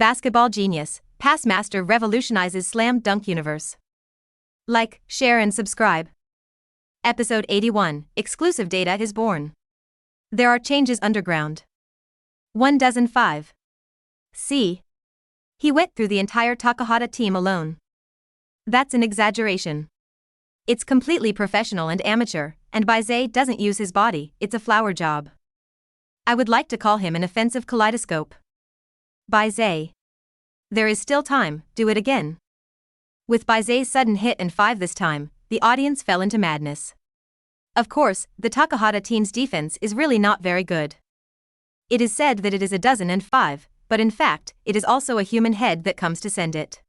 Basketball genius, pass master revolutionizes slam dunk universe. Like, share and subscribe. Episode 81, exclusive data is born. There are changes underground. 1,005. See. He went through the entire Takahata team alone. That's an exaggeration. It's completely professional and amateur, and Bai Ze doesn't use his body, it's a flower job. I would like to call him an offensive kaleidoscope. Bai Ze. There is still time, do it again. With Bai Ze's sudden hit and 5 this time, the audience fell into madness. Of course, the Takahata team's defense is really not very good. It is said that it is 1,005, but in fact, it is also a human head that comes to send it.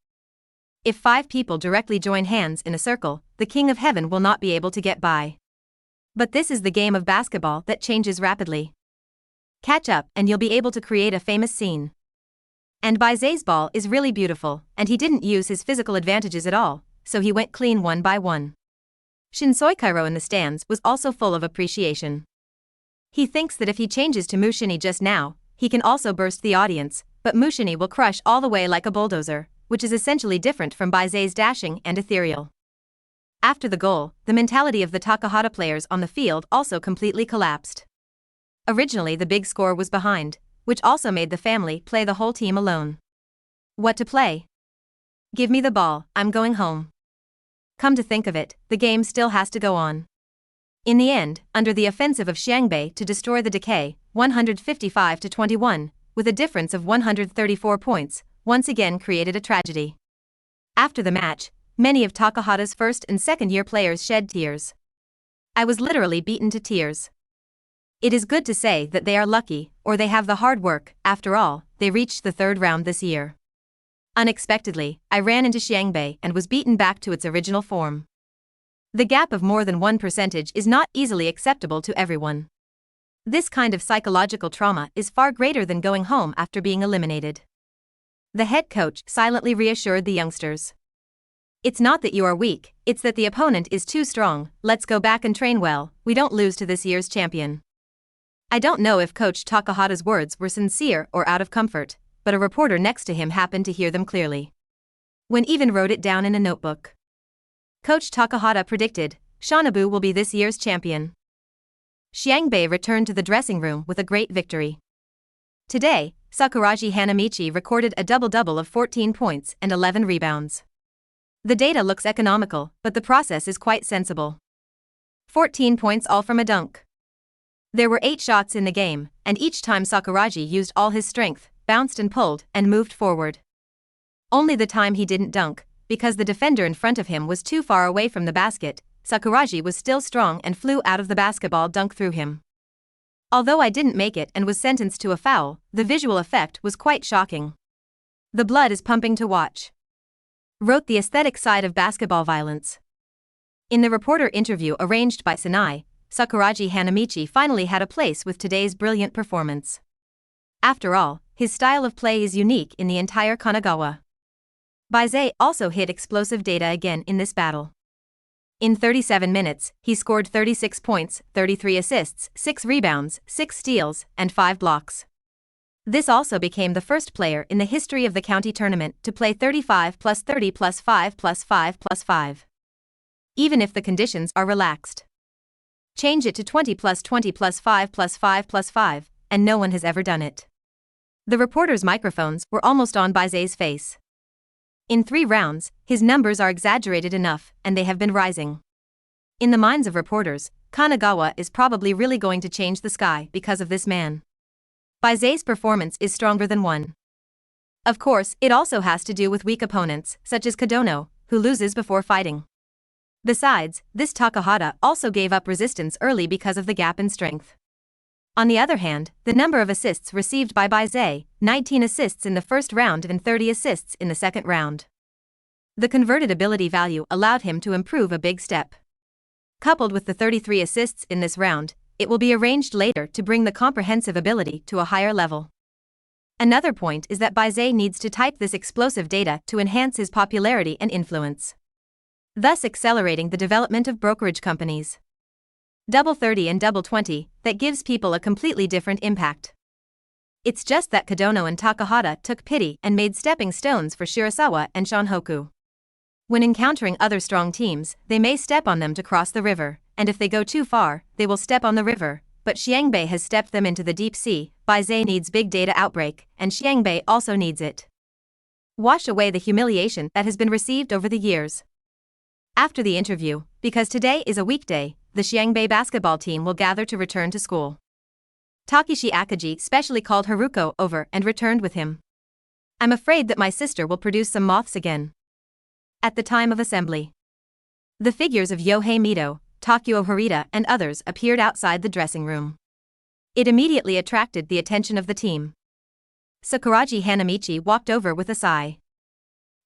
If 5 people directly join hands in a circle, the King of Heaven will not be able to get by. But this is the game of basketball that changes rapidly. Catch up and you'll be able to create a famous scene. And Bai Ze's ball is really beautiful, and he didn't use his physical advantages at all, so he went clean one by one. Shinsoi Kairo in the stands was also full of appreciation. He thinks that if he changes to Mushini just now, he can also burst the audience, but Mushini will crush all the way like a bulldozer, which is essentially different from Bai Ze's dashing and ethereal. After the goal, the mentality of the Takahata players on the field also completely collapsed. Originally the big score was behind, which also made the family play the whole team alone. What to play? Give me the ball, I'm going home. Come to think of it, the game still has to go on. In the end, under the offensive of Xiangbei to destroy the decay, 155-21, with a difference of 134 points, once again created a tragedy. After the match, many of Takahata's first and second year players shed tears. I was literally beaten to tears. It is good to say that they are lucky, or they have the hard work. After all, they reached the 3rd round this year. Unexpectedly, I ran into Xiangbei and was beaten back to its original form. The gap of more than 1% is not easily acceptable to everyone. This kind of psychological trauma is far greater than going home after being eliminated. The head coach silently reassured the youngsters. It's not that you are weak, it's that the opponent is too strong, let's go back and train well, we don't lose to this year's champion. I don't know if Coach Takahata's words were sincere or out of comfort, but a reporter next to him happened to hear them clearly. One even wrote it down in a notebook. Coach Takahata predicted, Shanabu will be this year's champion. Xiangbei returned to the dressing room with a great victory. Today, Sakuragi Hanamichi recorded a double-double of 14 points and 11 rebounds. The data looks economical, but the process is quite sensible. 14 points all from a dunk. There were 8 shots in the game, and each time Sakuragi used all his strength, bounced and pulled, and moved forward. Only the time he didn't dunk, because the defender in front of him was too far away from the basket, Sakuragi was still strong and flew out of the basketball dunk through him. Although I didn't make it and was sentenced to a foul, the visual effect was quite shocking. The blood is pumping to watch. Wrote the aesthetic side of basketball violence. In the reporter interview arranged by Sanai, Sakuragi Hanamichi finally had a place with today's brilliant performance. After all, his style of play is unique in the entire Kanagawa. Bai Ze also hit explosive data again in this battle. In 37 minutes, he scored 36 points, 33 assists, 6 rebounds, 6 steals, and 5 blocks. This also became the first player in the history of the county tournament to play 35 plus 30 plus 5 plus 5 plus 5. Even if the conditions are relaxed. Change it to 20 plus 20 plus 5 plus 5 plus 5, and no one has ever done it. The reporters' microphones were almost on Bai Ze's face. In 3 rounds, his numbers are exaggerated enough, and they have been rising. In the minds of reporters, Kanagawa is probably really going to change the sky because of this man. Bai Ze's performance is stronger than one. Of course, it also has to do with weak opponents, such as Kadono, who loses before fighting. Besides, this Takahata also gave up resistance early because of the gap in strength. On the other hand, the number of assists received by Bai Ze, 19 assists in the first round and 30 assists in the second round. The converted ability value allowed him to improve a big step. Coupled with the 33 assists in this round, it will be arranged later to bring the comprehensive ability to a higher level. Another point is that Bai Ze needs to type this explosive data to enhance his popularity and influence, thus accelerating the development of brokerage companies. Double 30 and double 20, that gives people a completely different impact. It's just that Kodono and Takahata took pity and made stepping stones for Shirasawa and Shonhoku. When encountering other strong teams, they may step on them to cross the river, and if they go too far, they will step on the river, but Xiangbei has stepped them into the deep sea. Bai Ze needs big data outbreak, and Xiangbei also needs it. Wash away the humiliation that has been received over the years. After the interview, because today is a weekday, the Xiangbei basketball team will gather to return to school. Takeshi Akagi specially called Haruko over and returned with him. I'm afraid that my sister will produce some moths again. At the time of assembly, the figures of Yohei Mito, Takeo Harita and others appeared outside the dressing room. It immediately attracted the attention of the team. Sakuragi Hanamichi walked over with a sigh.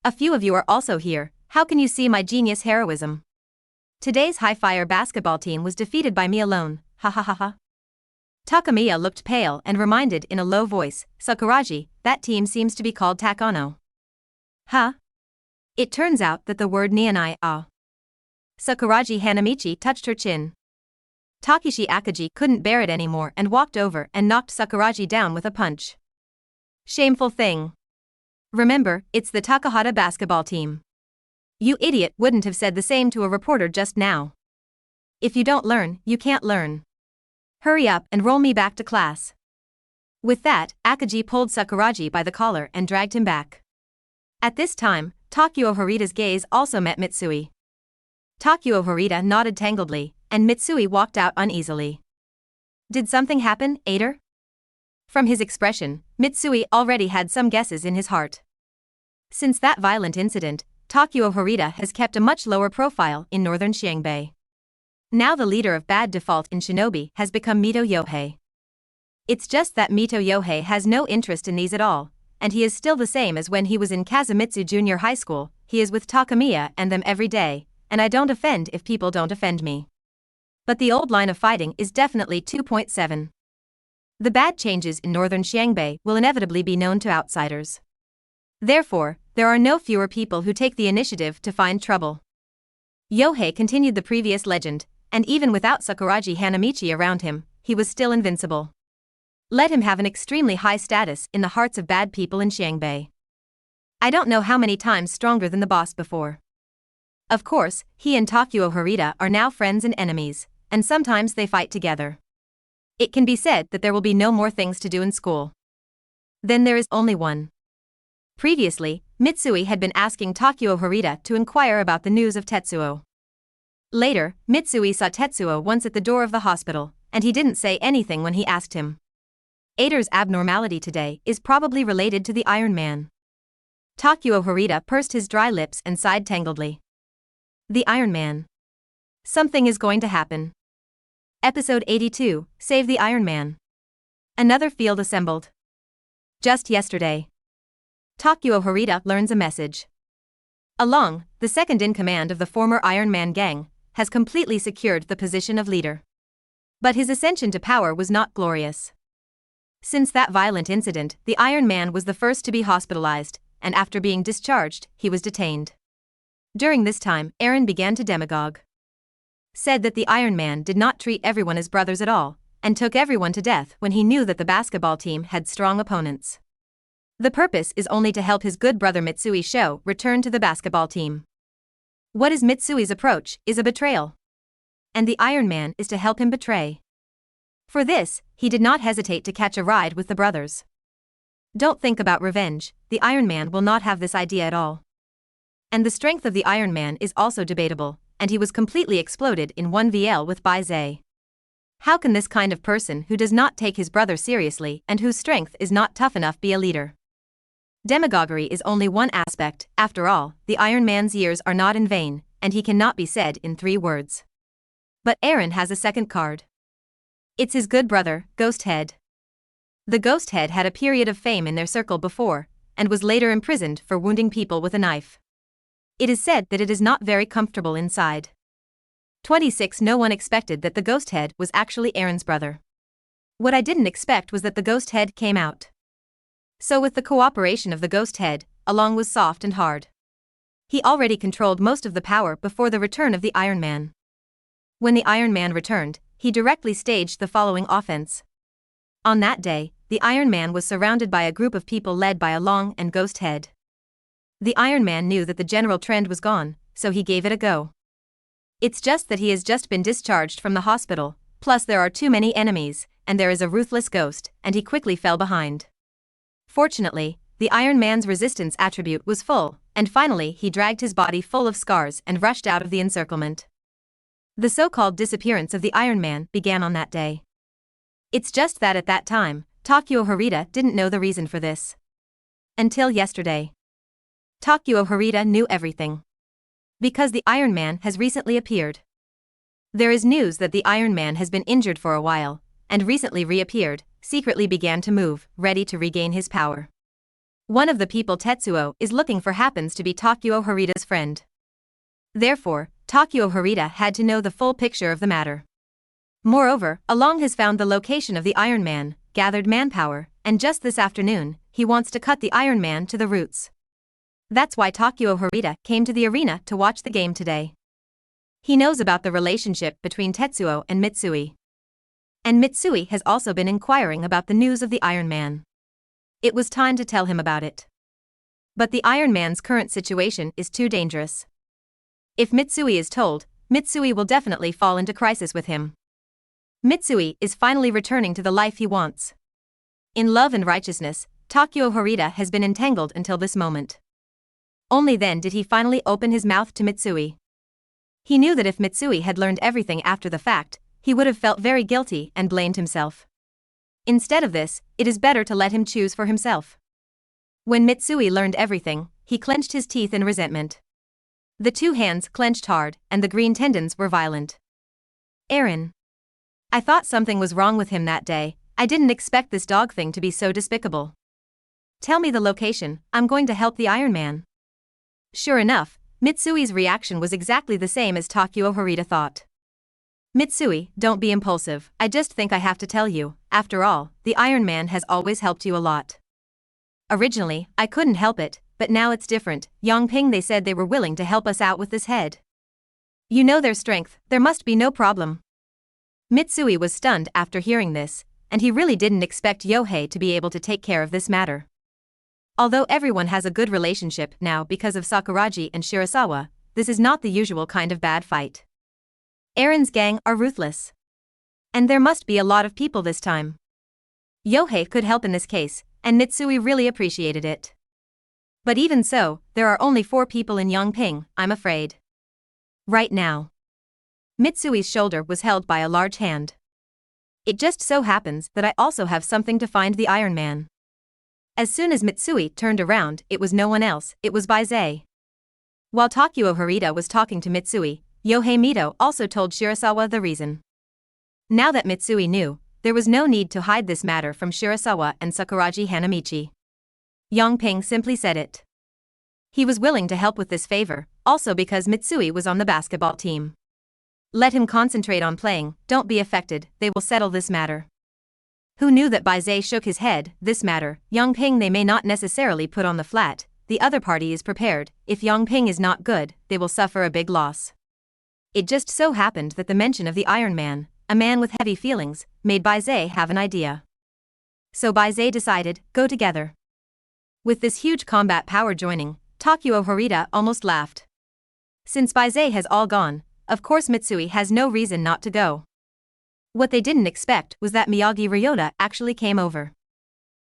A few of you are also here, how can you see my genius heroism? Today's high-fire basketball team was defeated by me alone, ha ha ha ha. Takamiya looked pale and reminded in a low voice, Sakuragi, that team seems to be called Takano. Huh? It turns out that the word Nihonai ah. Sakuragi Hanamichi touched her chin. Takeshi Akagi couldn't bear it anymore and walked over and knocked Sakuragi down with a punch. Shameful thing. Remember, it's the Takahata basketball team. You idiot wouldn't have said the same to a reporter just now. If you don't learn, you can't learn. Hurry up and roll me back to class. With that, Akagi pulled Sakuragi by the collar and dragged him back. At this time, Takeo Harita's gaze also met Mitsui. Takeo Harita nodded tangledly, and Mitsui walked out uneasily. Did something happen, Ader? From his expression, Mitsui already had some guesses in his heart. Since that violent incident, Takeo Harita has kept a much lower profile in northern Xiangbei. Now the leader of bad default in Shinobi has become Mito Yohei. It's just that Mito Yohei has no interest in these at all, and he is still the same as when he was in Kazumitsu Junior High School. He is with Takamiya and them every day, and I don't offend if people don't offend me. But the old line of fighting is definitely 2.7. The bad changes in northern Xiangbei will inevitably be known to outsiders. Therefore, there are no fewer people who take the initiative to find trouble. Yohei continued the previous legend, and even without Sakuragi Hanamichi around him, he was still invincible. Let him have an extremely high status in the hearts of bad people in Xiangbei. I don't know how many times stronger than the boss before. Of course, he and Takeo Harita are now friends and enemies, and sometimes they fight together. It can be said that there will be no more things to do in school. Then there is only one. Previously, Mitsui had been asking Takeo Harita to inquire about the news of Tetsuo. Later, Mitsui saw Tetsuo once at the door of the hospital, and he didn't say anything when he asked him. Ader's abnormality today is probably related to the Iron Man. Takeo Harita pursed his dry lips and sighed tangledly. The Iron Man. Something is going to happen. Episode 82, Save the Iron Man. Another field assembled. Just yesterday, Takeo Harita learns a message. Along, the second-in-command of the former Iron Man gang, has completely secured the position of leader. But his ascension to power was not glorious. Since that violent incident, the Iron Man was the first to be hospitalized, and after being discharged, he was detained. During this time, Eren began to demagogue. Said that the Iron Man did not treat everyone as brothers at all, and took everyone to death when he knew that the basketball team had strong opponents. The purpose is only to help his good brother Mitsui Sho return to the basketball team. What is Mitsui's approach is a betrayal. And the Iron Man is to help him betray. For this, he did not hesitate to catch a ride with the brothers. Don't think about revenge, the Iron Man will not have this idea at all. And the strength of the Iron Man is also debatable, and he was completely exploded in 1vl with Bai Ze. How can this kind of person who does not take his brother seriously and whose strength is not tough enough be a leader? Demagoguery is only one aspect. After all, the Iron Man's years are not in vain, and he cannot be said in 3 words. But Eren has a second card. It's his good brother, Ghost Head. The Ghost Head had a period of fame in their circle before, and was later imprisoned for wounding people with a knife. It is said that it is not very comfortable inside. 26 No one expected that the Ghost Head was actually Eren's brother. What I didn't expect was that the Ghost Head came out. So with the cooperation of the Ghost Head, along was soft and hard. He already controlled most of the power before the return of the Iron Man. When the Iron Man returned, he directly staged the following offense. On that day, the Iron Man was surrounded by a group of people led by a long and ghost head. The Iron Man knew that the general trend was gone, so he gave it a go. It's just that he has just been discharged from the hospital, plus there are too many enemies, and there is a ruthless ghost, and he quickly fell behind. Fortunately, the Iron Man's resistance attribute was full, and finally he dragged his body full of scars and rushed out of the encirclement. The so-called disappearance of the Iron Man began on that day. It's just that at that time, Takeo Harita didn't know the reason for this. Until yesterday. Takeo Harita knew everything. Because the Iron Man has recently appeared. There is news that the Iron Man has been injured for a while, and recently reappeared, secretly began to move, ready to regain his power. One of the people Tetsuo is looking for happens to be Takeo Harita's friend. Therefore, Takeo Harita had to know the full picture of the matter. Moreover, Along has found the location of the Iron Man, gathered manpower, and just this afternoon, he wants to cut the Iron Man to the roots. That's why Takeo Harita came to the arena to watch the game today. He knows about the relationship between Tetsuo and Mitsui. And Mitsui has also been inquiring about the news of the Iron Man. It was time to tell him about it. But the Iron Man's current situation is too dangerous. If Mitsui is told, Mitsui will definitely fall into crisis with him. Mitsui is finally returning to the life he wants. In love and righteousness, Takeo Harita has been entangled until this moment. Only then did he finally open his mouth to Mitsui. He knew that if Mitsui had learned everything after the fact, he would have felt very guilty and blamed himself. Instead of this, it is better to let him choose for himself. When Mitsui learned everything, he clenched his teeth in resentment. The two hands clenched hard, and the green tendons were violent. Aaron. I thought something was wrong with him that day. I didn't expect this dog thing to be so despicable. Tell me the location, I'm going to help the Iron Man. Sure enough, Mitsui's reaction was exactly the same as Takeo Harita thought. Mitsui, don't be impulsive, I just think I have to tell you, after all, the Iron Man has always helped you a lot. Originally, I couldn't help it, but now it's different. Yongping, they said they were willing to help us out with this head. You know their strength, there must be no problem. Mitsui was stunned after hearing this, and he really didn't expect Yohei to be able to take care of this matter. Although everyone has a good relationship now because of Sakuragi and Shirasawa, this is not the usual kind of bad fight. Aaron's gang are ruthless. And there must be a lot of people this time. Yohei could help in this case, and Mitsui really appreciated it. But even so, there are only 4 people in Yongping, I'm afraid. Right now. Mitsui's shoulder was held by a large hand. It just so happens that I also have something to find the Iron Man. As soon as Mitsui turned around, it was no one else, it was Bai Ze. While Takeo Harita was talking to Mitsui, Yohei Mito also told Shirasawa the reason. Now that Mitsui knew, there was no need to hide this matter from Shirasawa and Sakuragi Hanamichi. Yongping simply said it. He was willing to help with this favor, also because Mitsui was on the basketball team. Let him concentrate on playing, don't be affected, they will settle this matter. Who knew that Bai Ze shook his head, this matter, Yongping they may not necessarily put on the flat, the other party is prepared, if Yongping is not good, they will suffer a big loss. It just so happened that the mention of the Iron Man, a man with heavy feelings, made Bai Ze have an idea. So Bai Ze decided, go together. With this huge combat power joining, Takeo Harita almost laughed. Since Bai Ze has all gone, of course Mitsui has no reason not to go. What they didn't expect was that Miyagi Ryota actually came over.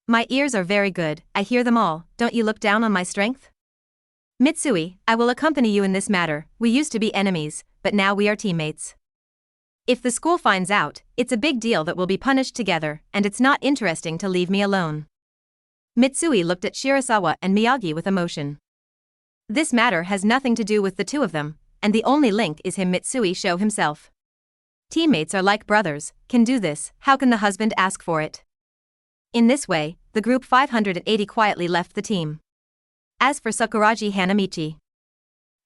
My ears are very good, I hear them all, don't you look down on my strength? Mitsui, I will accompany you in this matter, we used to be enemies, but now we are teammates. If the school finds out, it's a big deal that we'll be punished together, and it's not interesting to leave me alone. Mitsui looked at Shirasawa and Miyagi with emotion. This matter has nothing to do with the two of them, and the only link is him Mitsui show himself. Teammates are like brothers, can do this, how can the husband ask for it? In this way, the group 580 quietly left the team. As for Sakuragi Hanamichi.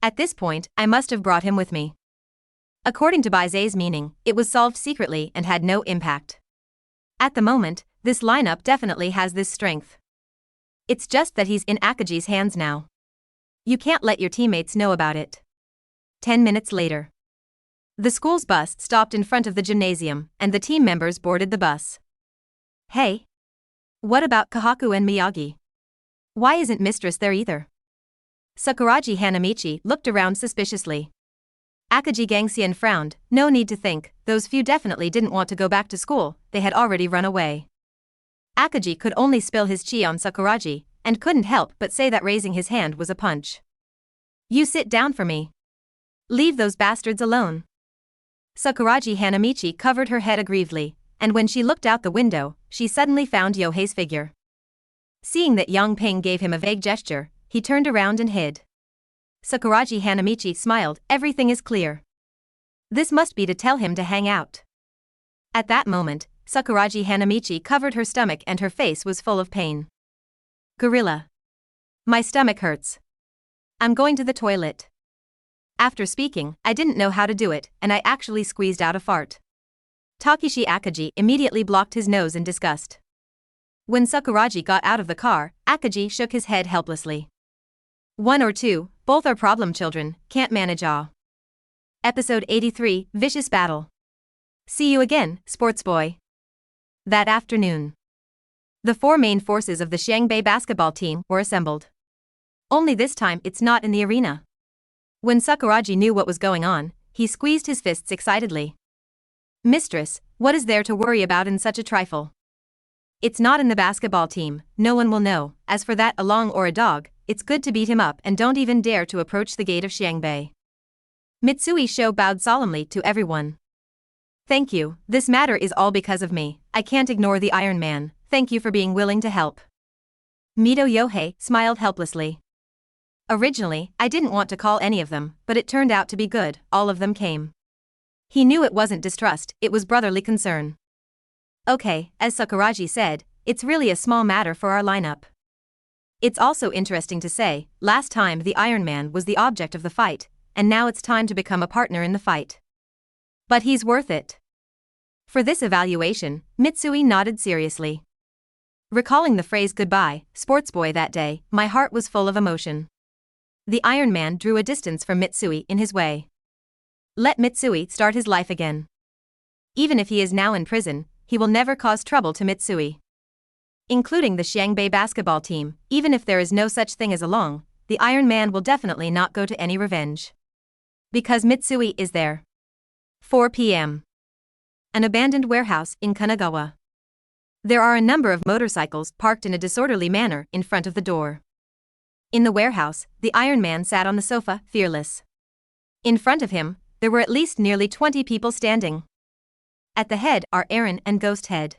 At this point, I must have brought him with me. According to Bai Ze's meaning, it was solved secretly and had no impact. At the moment, this lineup definitely has this strength. It's just that he's in Akaji's hands now. You can't let your teammates know about it. 10 minutes later. The school's bus stopped in front of the gymnasium, and the team members boarded the bus. Hey. What about Kahaku and Miyagi? Why isn't Mistress there either? Sakuragi Hanamichi looked around suspiciously. Akaji Gangxian frowned. No need to think, those few definitely didn't want to go back to school, they had already run away. Akaji could only spill his chi on Sakuragi, and couldn't help but say that raising his hand was a punch. You sit down for me. Leave those bastards alone. Sakuragi Hanamichi covered her head aggrievedly, and when she looked out the window, she suddenly found Yohei's figure. Seeing that Yang Ping gave him a vague gesture, he turned around and hid. Sakuragi Hanamichi smiled. Everything is clear. This must be to tell him to hang out. At that moment, Sakuragi Hanamichi covered her stomach and her face was full of pain. Gorilla. My stomach hurts. I'm going to the toilet. After speaking, I didn't know how to do it, and I actually squeezed out a fart. Takeshi Akaji immediately blocked his nose in disgust. When Sakuragi got out of the car, Akaji shook his head helplessly. 1 or 2, both are problem children, can't manage all. Episode 83, Vicious Battle. See you again, sports boy. That afternoon, the 4 main forces of the Xiangbei basketball team were assembled. Only this time it's not in the arena. When Sakuragi knew what was going on, he squeezed his fists excitedly. Mistress, what is there to worry about in such a trifle? It's not in the basketball team, no one will know. As for that along or a dog, it's good to beat him up and don't even dare to approach the gate of Xiangbei. Mitsui Sho bowed solemnly to everyone. Thank you, this matter is all because of me, I can't ignore the Iron Man, thank you for being willing to help. Mito Yohei smiled helplessly. Originally, I didn't want to call any of them, but it turned out to be good, all of them came. He knew it wasn't distrust, it was brotherly concern. Okay, as Sakuragi said, it's really a small matter for our lineup. It's also interesting to say, last time the Iron Man was the object of the fight, and now it's time to become a partner in the fight. But he's worth it. For this evaluation, Mitsui nodded seriously. Recalling the phrase goodbye, sports boy that day, my heart was full of emotion. The Iron Man drew a distance from Mitsui in his way. Let Mitsui start his life again. Even if he is now in prison, he will never cause trouble to Mitsui. Including the Xiangbei basketball team, even if there is no such thing as a long, the Iron Man will definitely not go to any revenge. Because Mitsui is there. 4 p.m. An abandoned warehouse in Kanagawa. There are a number of motorcycles parked in a disorderly manner in front of the door. In the warehouse, the Iron Man sat on the sofa, fearless. In front of him, there were at least nearly 20 people standing. At the head are Aaron and Ghost Head.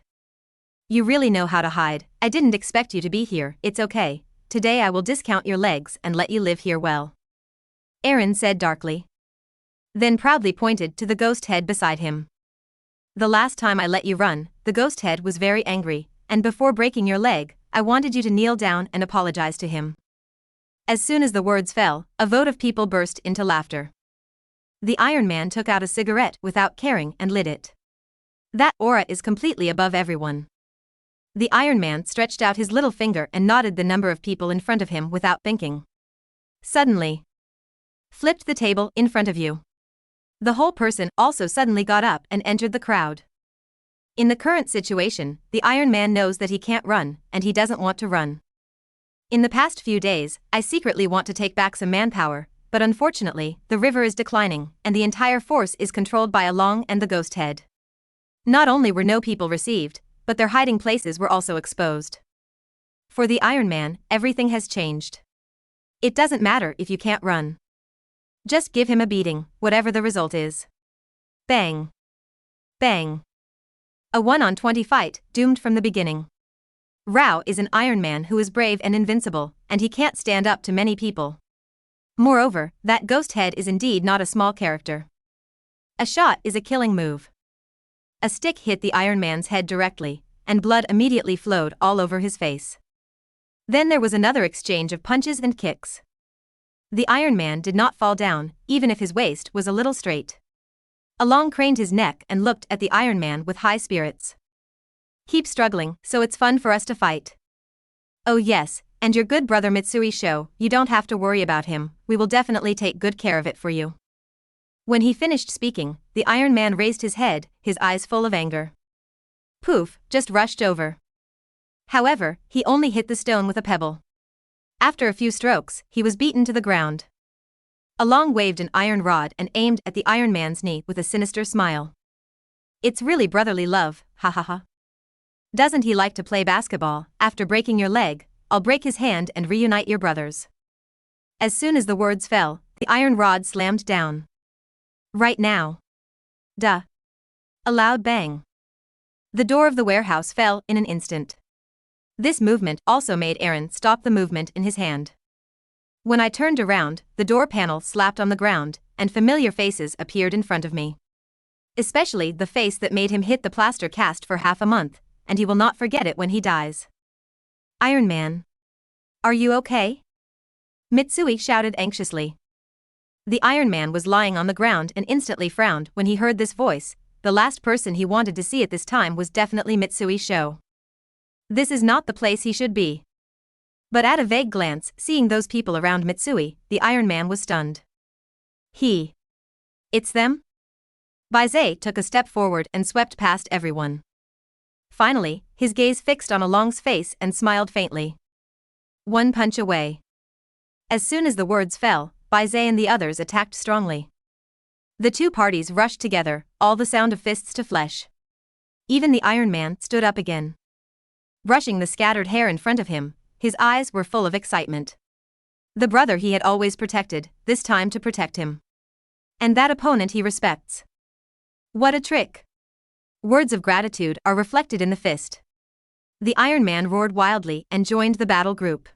You really know how to hide, I didn't expect you to be here, it's okay, today I will discount your legs and let you live here well. Aaron said darkly. Then proudly pointed to the Ghost Head beside him. The last time I let you run, the Ghost Head was very angry, and before breaking your leg, I wanted you to kneel down and apologize to him. As soon as the words fell, a vote of people burst into laughter. The Iron Man took out a cigarette without caring and lit it. That aura is completely above everyone. The Iron Man stretched out his little finger and nodded the number of people in front of him without thinking. Suddenly, flipped the table in front of you. The whole person also suddenly got up and entered the crowd. In the current situation, the Iron Man knows that he can't run, and he doesn't want to run. In the past few days, I secretly want to take back some manpower, but unfortunately, the river is declining, and the entire force is controlled by Along and the Ghost Head. Not only were no people received, but their hiding places were also exposed. For the Iron Man, everything has changed. It doesn't matter if you can't run. Just give him a beating, whatever the result is. Bang. Bang. A 1-on-20 fight, doomed from the beginning. Rao is an Iron Man who is brave and invincible, and he can't stand up to many people. Moreover, that Ghost Head is indeed not a small character. A shot is a killing move. A stick hit the Iron Man's head directly, and blood immediately flowed all over his face. Then there was another exchange of punches and kicks. The Iron Man did not fall down, even if his waist was a little straight. Along craned his neck and looked at the Iron Man with high spirits. Keep struggling, so it's fun for us to fight. Oh yes, and your good brother Mitsui Sho, you don't have to worry about him, we will definitely take good care of it for you. When he finished speaking, the Iron Man raised his head, his eyes full of anger. Poof, just rushed over. However, he only hit the stone with a pebble. After a few strokes, he was beaten to the ground. Along waved an iron rod and aimed at the Iron Man's knee with a sinister smile. It's really brotherly love, ha ha ha. Doesn't he like to play basketball? After breaking your leg, I'll break his hand and reunite your brothers. As soon as the words fell, the iron rod slammed down. Right now. Duh. A loud bang. The door of the warehouse fell in an instant. This movement also made Aaron stop the movement in his hand. When I turned around, the door panel slapped on the ground, and familiar faces appeared in front of me. Especially the face that made him hit the plaster cast for half a month, and he will not forget it when he dies. Iron Man. Are you okay? Mitsui shouted anxiously. The Iron Man was lying on the ground and instantly frowned when he heard this voice. The last person he wanted to see at this time was definitely Mitsui's show. This is not the place he should be. But at a vague glance, seeing those people around Mitsui, the Iron Man was stunned. It's them? Bai Ze took a step forward and swept past everyone. Finally, his gaze fixed on Along's face and smiled faintly. One punch away. As soon as the words fell, Bai Ze and the others attacked strongly. The two parties rushed together, all the sound of fists to flesh. Even the Iron Man stood up again. Brushing the scattered hair in front of him, his eyes were full of excitement. The brother he had always protected, this time to protect him. And that opponent he respects. What a trick! Words of gratitude are reflected in the fist. The Iron Man roared wildly and joined the battle group.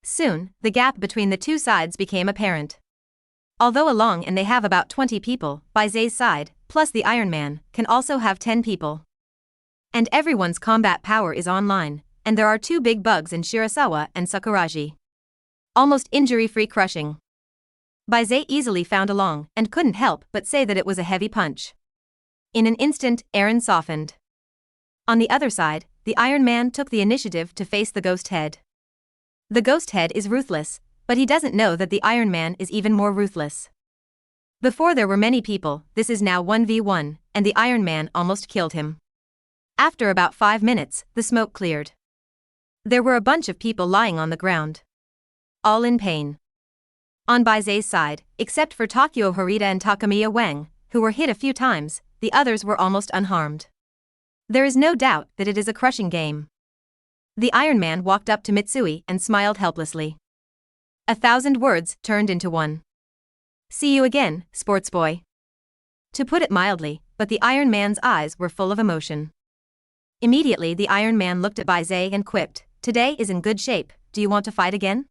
Soon, the gap between the two sides became apparent. Although Along and they have about 20 people, Bai Ze's side, plus the Iron Man, can also have 10 people. And everyone's combat power is online, and there are two big bugs in Shirasawa and Sakuragi. Almost injury-free crushing. Bai Ze easily found Along and couldn't help but say that it was a heavy punch. In an instant, Aaron softened. On the other side, the Iron Man took the initiative to face the Ghost Head. The Ghost Head is ruthless, but he doesn't know that the Iron Man is even more ruthless. Before there were many people, this is now 1v1, and the Iron Man almost killed him. After about 5 minutes, the smoke cleared. There were a bunch of people lying on the ground. All in pain. On Bai Ze's side, except for Takeo Harita and Takamiya Wang, who were hit a few times, the others were almost unharmed. There is no doubt that it is a crushing game. The Iron Man walked up to Mitsui and smiled helplessly. 1,000 words turned into one. See you again, sports boy. To put it mildly, but the Iron Man's eyes were full of emotion. Immediately the Iron Man looked at Bai Ze and quipped, "Today is in good shape, do you want to fight again?"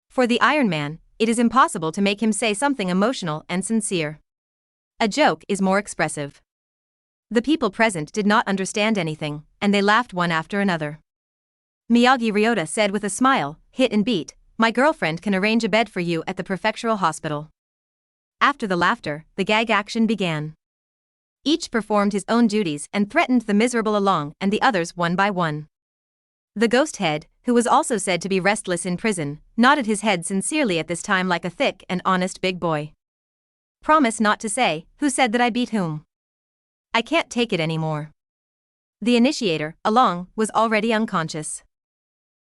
For the Iron Man, it is impossible to make him say something emotional and sincere. A joke is more expressive. The people present did not understand anything, and they laughed one after another. Miyagi Ryota said with a smile, "Hit and beat, my girlfriend can arrange a bed for you at the prefectural hospital." After the laughter, the gag action began. Each performed his own duties and threatened the miserable Along and the others one by one. The Ghost Head, who was also said to be restless in prison, nodded his head sincerely at this time like a thick and honest big boy. Promise not to say, who said that I beat whom? I can't take it anymore. The initiator, Along, was already unconscious.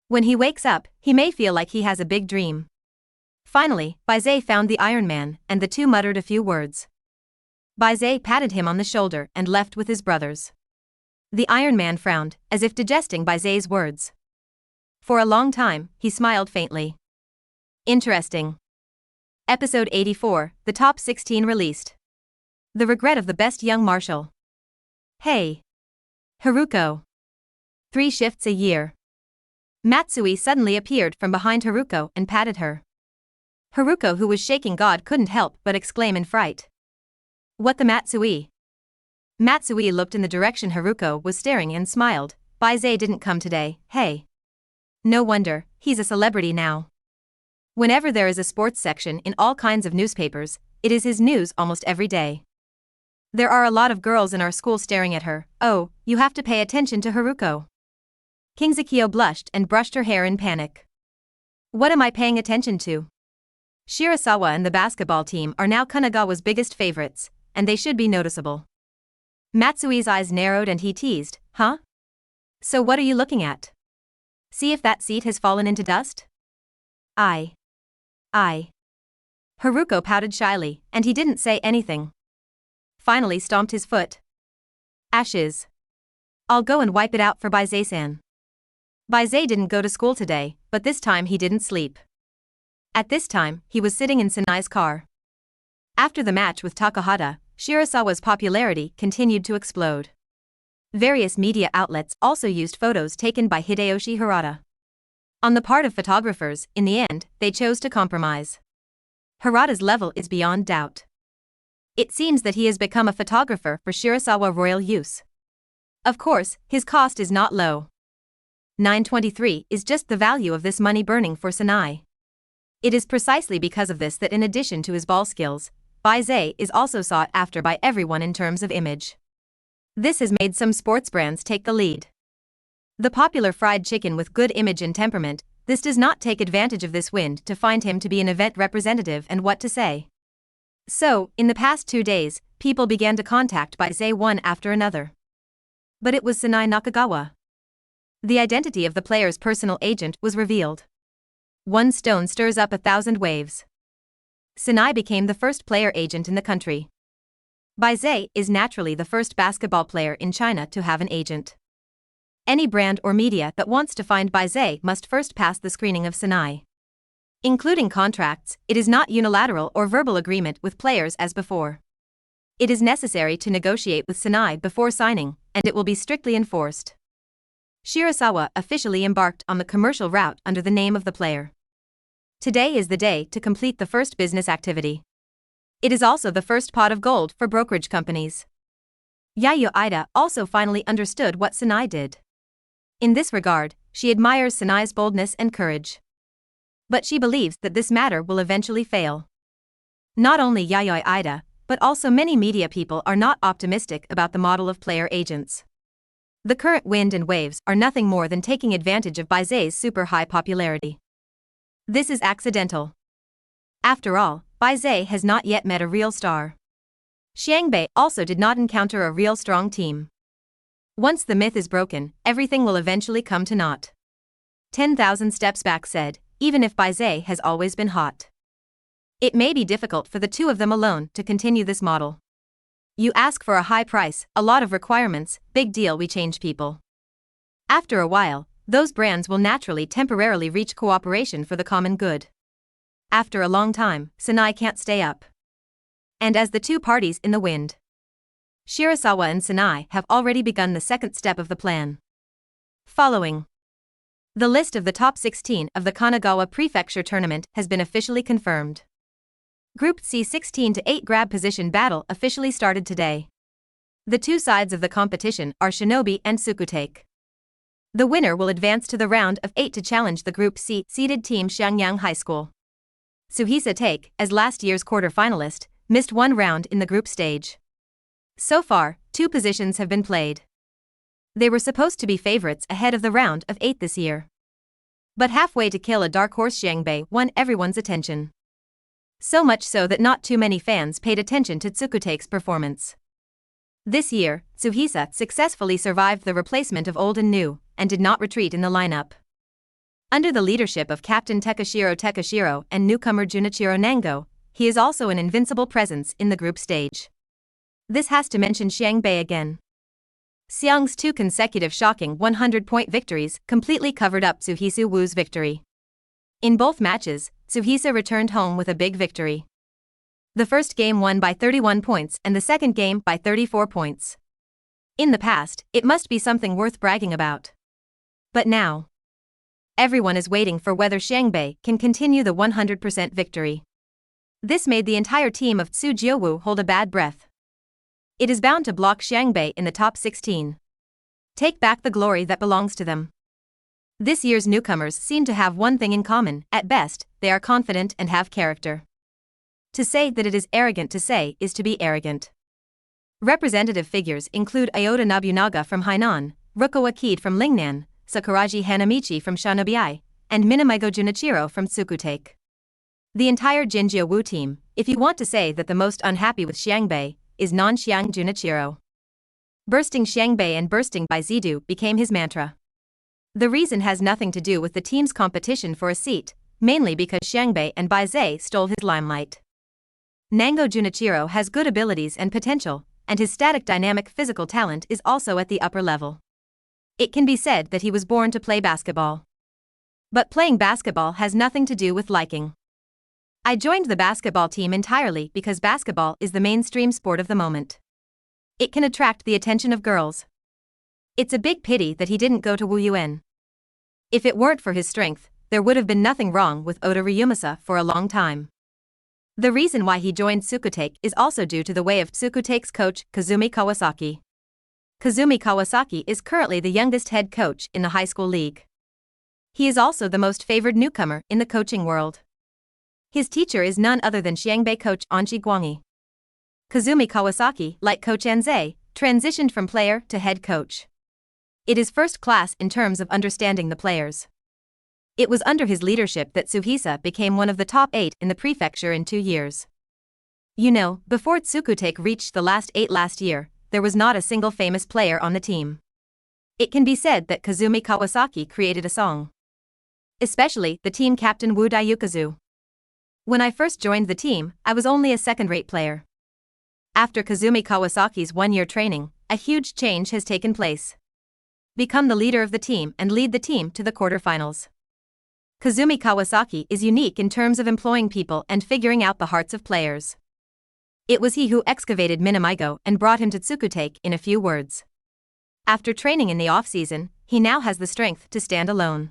When he wakes up, he may feel like he has a big dream. Finally, Bai Ze found the Iron Man, and the two muttered a few words. Bai Ze patted him on the shoulder and left with his brothers. The Iron Man frowned, as if digesting Bai Ze's words. For a long time, he smiled faintly. Interesting. Episode 84, the top 16 released. The regret of the best young marshal. Hey. Haruko. 3 shifts a year. Matsui suddenly appeared from behind Haruko and patted her. Haruko, who was shaking God, couldn't help but exclaim in fright. What the Matsui? Matsui looked in the direction Haruko was staring and smiled. Bai Ze didn't come today, hey. No wonder, he's a celebrity now. Whenever there is a sports section in all kinds of newspapers, it is his news almost every day. There are a lot of girls in our school staring at her. Oh, you have to pay attention to Haruko. Kingzakio blushed and brushed her hair in panic. What am I paying attention to? Shirasawa and the basketball team are now Kanagawa's biggest favorites, and they should be noticeable. Matsui's eyes narrowed and he teased, huh? So what are you looking at? See if that seat has fallen into dust? I. Haruko pouted shyly, and he didn't say anything. Finally stomped his foot. Ashes. I'll go and wipe it out for Bai Ze-san. Bai Ze didn't go to school today, but this time he didn't sleep. At this time, he was sitting in Sanai's car. After the match with Takahata, Shirasawa's popularity continued to explode. Various media outlets also used photos taken by Hideyoshi Hirata. On the part of photographers, in the end, they chose to compromise. Hirata's level is beyond doubt. It seems that he has become a photographer for Shirasawa royal use. Of course, his cost is not low. 923 is just the value of this money burning for Sanai. It is precisely because of this that in addition to his ball skills, Bai Ze is also sought after by everyone in terms of image. This has made some sports brands take the lead. The popular fried chicken with good image and temperament, this does not take advantage of this wind to find him to be an event representative and what to say. So, in the past 2 days, people began to contact Bai Ze one after another. But it was Sanai Nakagawa. The identity of the player's personal agent was revealed. One stone stirs up 1,000 waves. Sanai became the first player agent in the country. Bai Ze is naturally the first basketball player in China to have an agent. Any brand or media that wants to find Bai Ze must first pass the screening of Sanai. Including contracts, it is not unilateral or verbal agreement with players as before. It is necessary to negotiate with Sanai before signing, and it will be strictly enforced. Shirasawa officially embarked on the commercial route under the name of the player. Today is the day to complete the first business activity. It is also the first pot of gold for brokerage companies. Yayoi Ida also finally understood what Sanai did. In this regard, she admires Sanai's boldness and courage. But she believes that this matter will eventually fail. Not only Yayoi Ida, but also many media people are not optimistic about the model of player agents. The current wind and waves are nothing more than taking advantage of Bai Ze's super high popularity. This is accidental. After all, Bai Ze has not yet met a real star. Xiangbei also did not encounter a real strong team. Once the myth is broken, everything will eventually come to naught. 10,000 steps back said, even if Bai Ze has always been hot. It may be difficult for the two of them alone to continue this model. You ask for a high price, a lot of requirements, big deal, we change people. After a while, those brands will naturally temporarily reach cooperation for the common good. After a long time, Sanai can't stay up. And as the two parties in the wind, Shirasawa and Sanai have already begun the second step of the plan. Following. The list of the top 16 of the Kanagawa Prefecture Tournament has been officially confirmed. Group C 16-8 grab position battle officially started today. The two sides of the competition are Shinobi and Sukutake. The winner will advance to the round of 8 to challenge the Group C seeded team Xiangyang High School. Suhisa Take, as last year's quarter-finalist, missed one round in the group stage. So far, 2 positions have been played. They were supposed to be favorites ahead of the round of 8 this year. But halfway to kill a dark horse, Xiangbei won everyone's attention. So much so that not too many fans paid attention to Tsukutake's performance. This year, Suhisa successfully survived the replacement of old and new, and did not retreat in the lineup. Under the leadership of Captain Takashiro and newcomer Junichiro Nango, he is also an invincible presence in the group stage. This has to mention Xiangbei again. Xiang's 2 consecutive shocking 100-point victories completely covered up Suhisa Wu's victory. In both matches, Suhisa returned home with a big victory. The first game won by 31 points and the second game by 34 points. In the past, it must be something worth bragging about. But now, everyone is waiting for whether Xiangbei can continue the 100% victory. This made the entire team of Su Jiawu hold a bad breath. It is bound to block Xiangbei in the top 16. Take back the glory that belongs to them. This year's newcomers seem to have one thing in common: at best, they are confident and have character. To say that it is arrogant to say is to be arrogant. Representative figures include Iota Nobunaga from Hainan, Rukawa Kid from Lingnan, Sakuragi Hanamichi from Shinobi, and Minamigo Junichiro from Tsukutake. The entire Jinjia Wu team, if you want to say that the most unhappy with Xiangbei, is non-Xiang Junichiro. Bursting Xiangbei and bursting Bai Ze became his mantra. The reason has nothing to do with the team's competition for a seat, mainly because Xiangbei and Bai Ze stole his limelight. Nango Junichiro has good abilities and potential, and his static dynamic physical talent is also at the upper level. It can be said that he was born to play basketball. But playing basketball has nothing to do with liking. I joined the basketball team entirely because basketball is the mainstream sport of the moment. It can attract the attention of girls. It's a big pity that he didn't go to Wu Yuan. If it weren't for his strength, there would have been nothing wrong with Oda Ryumasa for a long time. The reason why he joined Tsukutake is also due to the way of Tsukutake's coach, Kazumi Kawasaki. Kazumi Kawasaki is currently the youngest head coach in the high school league. He is also the most favored newcomer in the coaching world. His teacher is none other than Xiangbei coach Anji Guangi. Kazumi Kawasaki, like Coach Anze, transitioned from player to head coach. It is first class in terms of understanding the players. It was under his leadership that Suhisa became one of the top 8 in the prefecture in 2 years. You know, before Tsukutake reached the last 8 last year, there was not a single famous player on the team. It can be said that Kazumi Kawasaki created a song. Especially the team captain Wu Dayukazu. When I first joined the team, I was only a second-rate player. After Kazumi Kawasaki's 1-year training, a huge change has taken place. Become the leader of the team and lead the team to the quarterfinals. Kazumi Kawasaki is unique in terms of employing people and figuring out the hearts of players. It was he who excavated Minamigo and brought him to Tsukutake in a few words. After training in the off-season, he now has the strength to stand alone.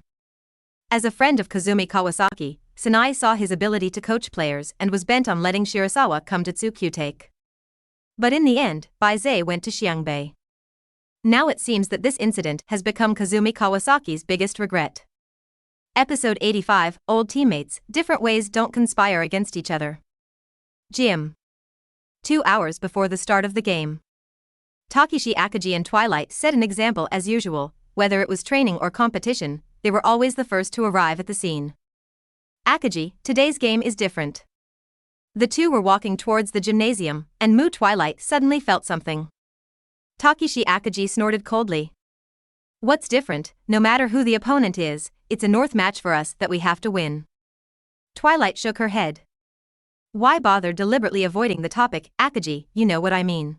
As a friend of Kazumi Kawasaki, Sanai saw his ability to coach players and was bent on letting Shirasawa come to Tsukutake. But in the end, Bai Ze went to Xiangbei. Now it seems that this incident has become Kazumi Kawasaki's biggest regret. Episode 85, Old Teammates, Different Ways Don't Conspire Against Each Other. Gym. 2 hours before the start of the game. Takeshi Akaji and Twilight set an example as usual, whether it was training or competition, they were always the first to arrive at the scene. Akaji, today's game is different. The two were walking towards the gymnasium, and Mu Twilight suddenly felt something. Takeshi Akaji snorted coldly. What's different? No matter who the opponent is, it's a North match for us that we have to win. Twilight shook her head. Why bother deliberately avoiding the topic, Akaji, you know what I mean.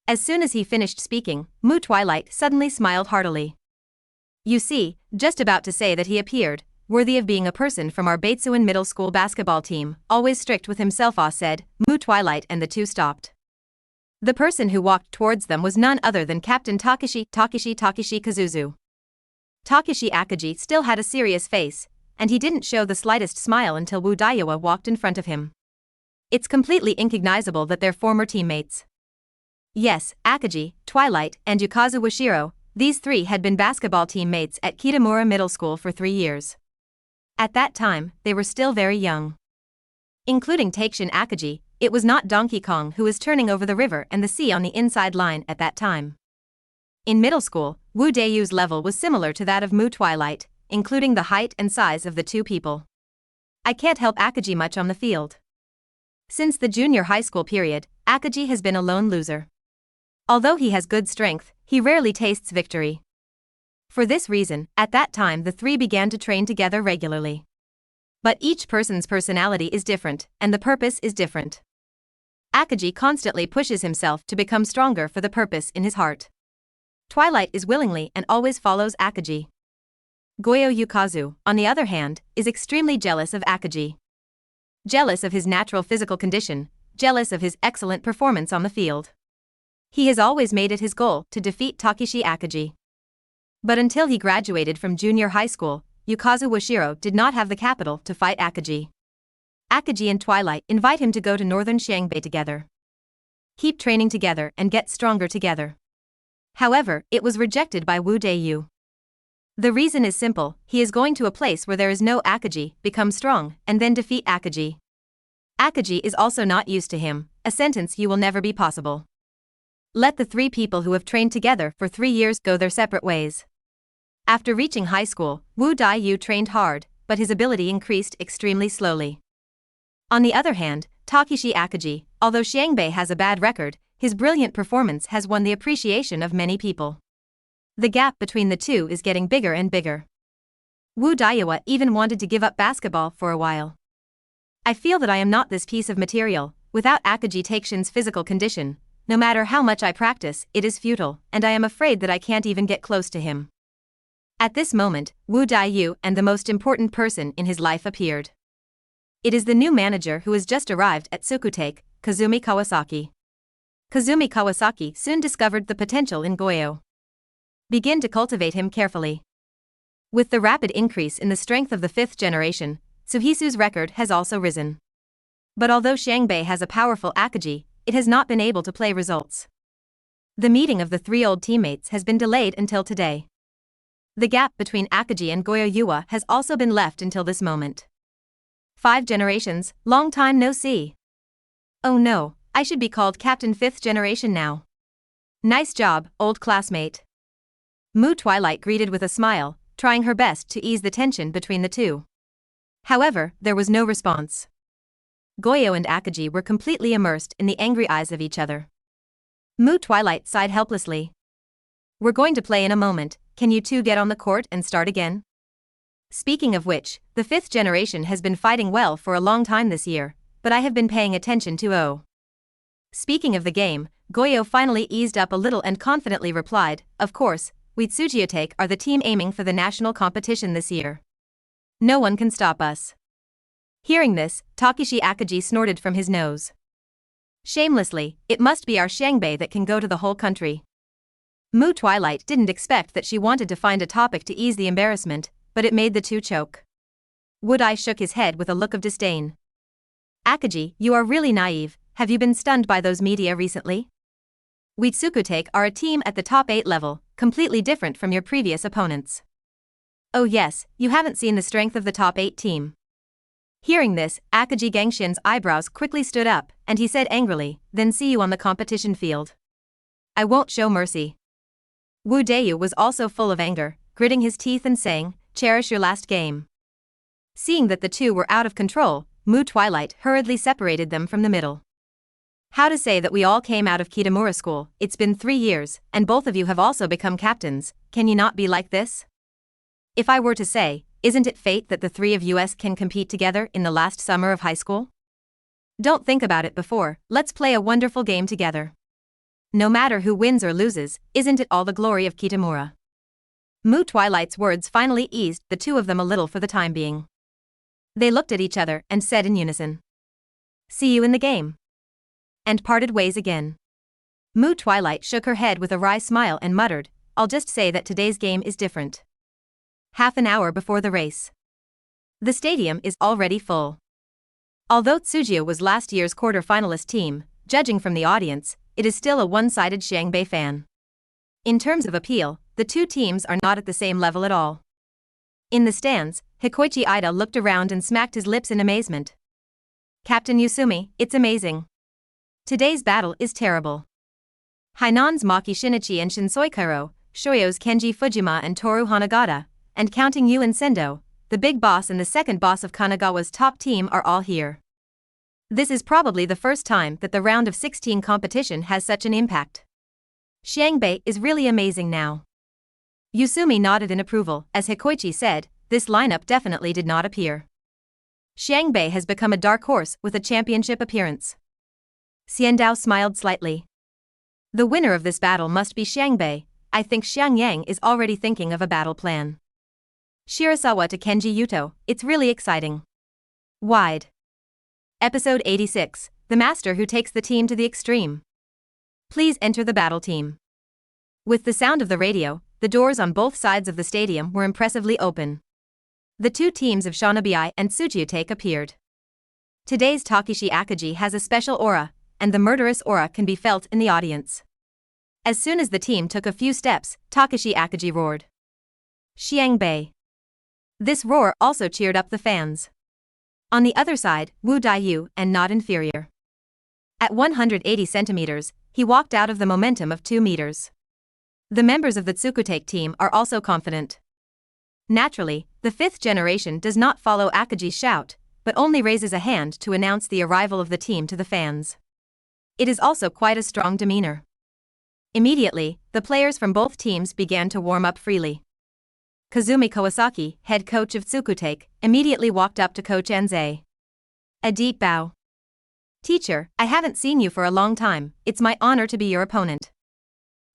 As soon as he finished speaking, Mu Twilight suddenly smiled heartily. You see, just about to say that he appeared worthy of being a person from our Baitsuan middle school basketball team, always strict with himself, said Mu Twilight, and the two stopped. The person who walked towards them was none other than Captain Takeshi Kazuzu. Takeshi Akaji still had a serious face, and he didn't show the slightest smile until Wu Daiwa walked in front of him. It's completely incognizable that they're former teammates. Yes, Akaji, Twilight, and Yukazu Washiro, these three had been basketball teammates at Kitamura Middle School for 3 years. At that time, they were still very young. Including Takeshin Akaji, it was not Donkey Kong who was turning over the river and the sea on the inside line at that time. In middle school, Wu Daiyu's level was similar to that of Mu Twilight, including the height and size of the two people. I can't help Akaji much on the field. Since the junior high school period, Akaji has been a lone loser. Although he has good strength, he rarely tastes victory. For this reason, at that time the three began to train together regularly. But each person's personality is different, and the purpose is different. Akaji constantly pushes himself to become stronger for the purpose in his heart. Twilight is willingly and always follows Akaji. Goyo Yukazu, on the other hand, is extremely jealous of Akaji. Jealous of his natural physical condition, jealous of his excellent performance on the field. He has always made it his goal to defeat Takeshi Akaji. But until he graduated from junior high school, Yukazu Washiro did not have the capital to fight Akaji. Akaji and Twilight invite him to go to northern Xiangbei together. Keep training together and get stronger together. However, it was rejected by Wu Daiyu. The reason is simple, he is going to a place where there is no Akaji, become strong, and then defeat Akaji. Akaji is also not used to him, a sentence you will never be possible. Let the three people who have trained together for 3 years go their separate ways. After reaching high school, Wu Daiyu trained hard, but his ability increased extremely slowly. On the other hand, Takeshi Akaji, although Xiangbei has a bad record, his brilliant performance has won the appreciation of many people. The gap between the two is getting bigger and bigger. Wu Daiwa even wanted to give up basketball for a while. I feel that I am not this piece of material. Without Akagi Takeshin's physical condition, no matter how much I practice, it is futile, and I am afraid that I can't even get close to him. At this moment, Wu Daiyu and the most important person in his life appeared. It is the new manager who has just arrived at Tsukutake, Kazumi Kawasaki. Kazumi Kawasaki soon discovered the potential in Goyo. Begin to cultivate him carefully. With the rapid increase in the strength of the fifth generation, Suhisu's record has also risen. But although Xiangbei has a powerful Akagi, it has not been able to play results. The meeting of the three old teammates has been delayed until today. The gap between Akagi and Goyo Yuwa has also been left until this moment. 5 generations, long time no see. Oh no, I should be called Captain 5th Generation now. Nice job, old classmate. Mu Twilight greeted with a smile, trying her best to ease the tension between the two. However, there was no response. Goyo and Akagi were completely immersed in the angry eyes of each other. Mu Twilight sighed helplessly. We're going to play in a moment, can you two get on the court and start again? Speaking of which, the 5th generation has been fighting well for a long time this year, but I have been paying attention to O. Speaking of the game, Goyo finally eased up a little and confidently replied, of course, we Tsuchiotake are the team aiming for the national competition this year. No one can stop us. Hearing this, Takeshi Akagi snorted from his nose. Shamelessly, it must be our Xiangbei that can go to the whole country. Mu Twilight didn't expect that she wanted to find a topic to ease the embarrassment, but it made the two choke. Wood-Eye shook his head with a look of disdain. Akagi, you are really naive, have you been stunned by those media recently? We Tsukutake are a team at the top 8 level, completely different from your previous opponents. Oh yes, you haven't seen the strength of the top 8 team. Hearing this, Akagi Gangshin's eyebrows quickly stood up, and he said angrily, then see you on the competition field. I won't show mercy. Wu Dayu was also full of anger, gritting his teeth and saying, cherish your last game. Seeing that the two were out of control, Mu Twilight hurriedly separated them from the middle. How to say that we all came out of Kitamura school, it's been 3 years, and both of you have also become captains, can you not be like this? If I were to say, isn't it fate that the 3 of us can compete together in the last summer of high school? Don't think about it before, let's play a wonderful game together. No matter who wins or loses, isn't it all the glory of Kitamura? Mu Twilight's words finally eased the two of them a little for the time being. They looked at each other and said in unison, see you in the game. And parted ways again. Mu Twilight shook her head with a wry smile and muttered, I'll just say that today's game is different. Half an hour before the race. The stadium is already full. Although Tsujio was last year's quarter-finalist team, judging from the audience, it is still a one-sided Xiangbei fan. In terms of appeal, the two teams are not at the same level at all. In the stands, Hikoichi Ida looked around and smacked his lips in amazement. Captain Yusumi, it's amazing. Today's battle is terrible. Hainan's Maki Shinichi and Shinsoikaro, Shoyo's Kenji Fujima and Toru Hanagata, and counting you and Sendo, the big boss and the second boss of Kanagawa's top team are all here. This is probably the first time that the round of 16 competition has such an impact. Xiangbei is really amazing now. Yusumi nodded in approval, as Hikoichi said, this lineup definitely did not appear. Xiangbei has become a dark horse with a championship appearance. Xiandao smiled slightly. The winner of this battle must be Xiangbei. I think Xiang Yang is already thinking of a battle plan. Shirasawa to Kenji Yuto, it's really exciting. Wide. Episode 86, The Master Who Takes the Team to the Extreme. Please enter the battle team. With the sound of the radio, the doors on both sides of the stadium were impressively open. The two teams of Shanabi and Tsuchiotake appeared. Today's Takeshi Akagi has a special aura, and the murderous aura can be felt in the audience. As soon as the team took a few steps, Takeshi Akagi roared. Xiangbei. This roar also cheered up the fans. On the other side, Wu Daiyu, and not inferior. At 180 centimeters, he walked out of the momentum of 2 meters. The members of the Tsukutake team are also confident. Naturally, the 5th generation does not follow Akagi's shout, but only raises a hand to announce the arrival of the team to the fans. It is also quite a strong demeanor. Immediately, the players from both teams began to warm up freely. Kazumi Kawasaki, head coach of Tsukutake, immediately walked up to Coach Anze. A deep bow. "Teacher, I haven't seen you for a long time, it's my honor to be your opponent."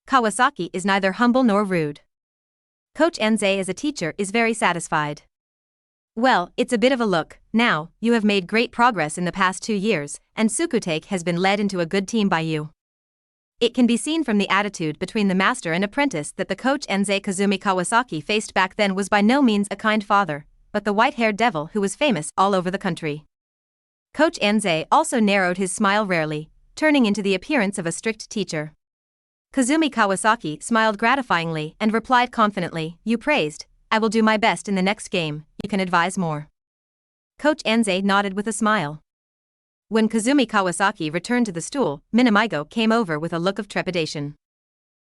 Kawasaki is neither humble nor rude. Coach Anze as a teacher is very satisfied. "Well, it's a bit of a look, now, you have made great progress in the past 2 years, and Tsukutake has been led into a good team by you." It can be seen from the attitude between the master and apprentice that the coach Anze Kazumi Kawasaki faced back then was by no means a kind father, but the white-haired devil who was famous all over the country. Coach Anze also narrowed his smile rarely, turning into the appearance of a strict teacher. Kazumi Kawasaki smiled gratifyingly and replied confidently, "You praised, I will do my best in the next game, you can advise more." Coach Anze nodded with a smile. When Kazumi Kawasaki returned to the stool, Minamigo came over with a look of trepidation.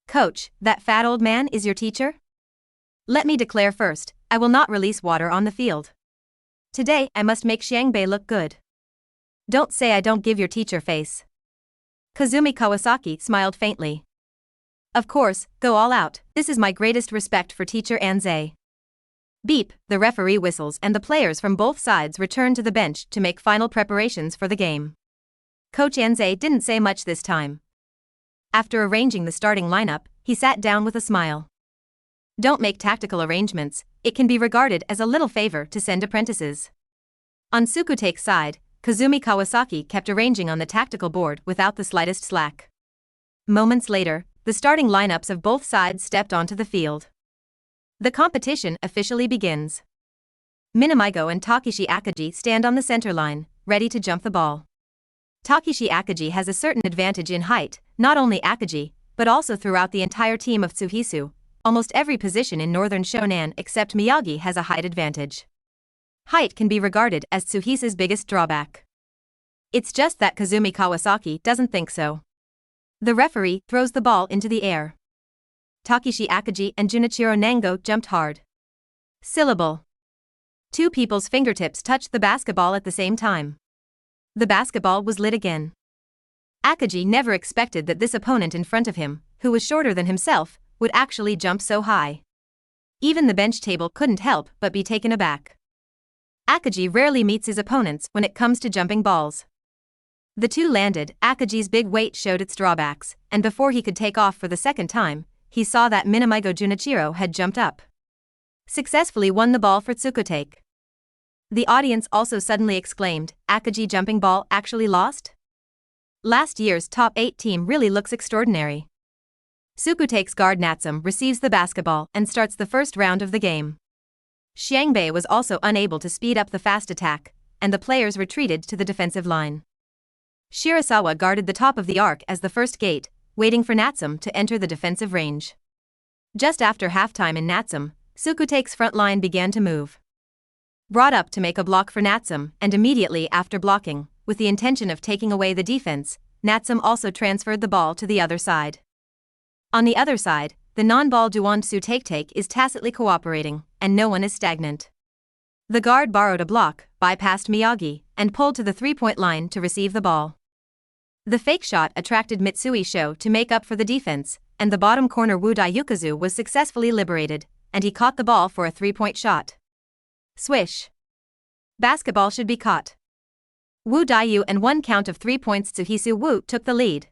"Coach, that fat old man is your teacher? Let me declare first, I will not release water on the field. Today, I must make Xiangbei look good. Don't say I don't give your teacher face." Kazumi Kawasaki smiled faintly. "Of course, go all out, this is my greatest respect for teacher Anze." Beep, the referee whistles and the players from both sides return to the bench to make final preparations for the game. Coach Anze didn't say much this time. After arranging the starting lineup, he sat down with a smile. "Don't make tactical arrangements, it can be regarded as a little favor to send apprentices." On Tsukutake's side, Kazumi Kawasaki kept arranging on the tactical board without the slightest slack. Moments later, the starting lineups of both sides stepped onto the field. The competition officially begins. Minamigo and Takeshi Akaji stand on the center line, ready to jump the ball. Takeshi Akaji has a certain advantage in height, not only Akaji, but also throughout the entire team of Tsuhisu. Almost every position in northern Shonan except Miyagi has a height advantage. Height can be regarded as Tsuhisu's biggest drawback. It's just that Kazumi Kawasaki doesn't think so. The referee throws the ball into the air. Takeshi Akaji and Junichiro Nango jumped hard. Syllable. Two people's fingertips touched the basketball at the same time. The basketball was lit again. Akaji never expected that this opponent in front of him, who was shorter than himself, would actually jump so high. Even the bench table couldn't help but be taken aback. Akaji rarely meets his opponents when it comes to jumping balls. The two landed, Akaji's big weight showed its drawbacks, and before he could take off for the second time, he saw that Minamigo Junichiro had jumped up. Successfully won the ball for Tsukutake. The audience also suddenly exclaimed, "Akaji jumping ball actually lost? Last year's top 8 team really looks extraordinary." Tsukutake's guard Natsum receives the basketball and starts the first round of the game. Xiangbei was also unable to speed up the fast attack, and the players retreated to the defensive line. Shirasawa guarded the top of the arc as the first gate, waiting for Natsum to enter the defensive range. Just after halftime in Natsum, Tsukutake's front line began to move. Brought up to make a block for Natsum, and immediately after blocking, with the intention of taking away the defense, Natsum also transferred the ball to the other side. On the other side, the non-ball Duan-Tsu Take is tacitly cooperating, and no one is stagnant. The guard borrowed a block, bypassed Miyagi, and pulled to the three-point line to receive the ball. The fake shot attracted Mitsui Sho to make up for the defense, and the bottom corner Wudai Yukazu was successfully liberated, and he caught the ball for a three-point shot. Swish. Basketball should be caught. Wu Daiyu and 1 count of 3 points. Tsuhisu Wu took the lead.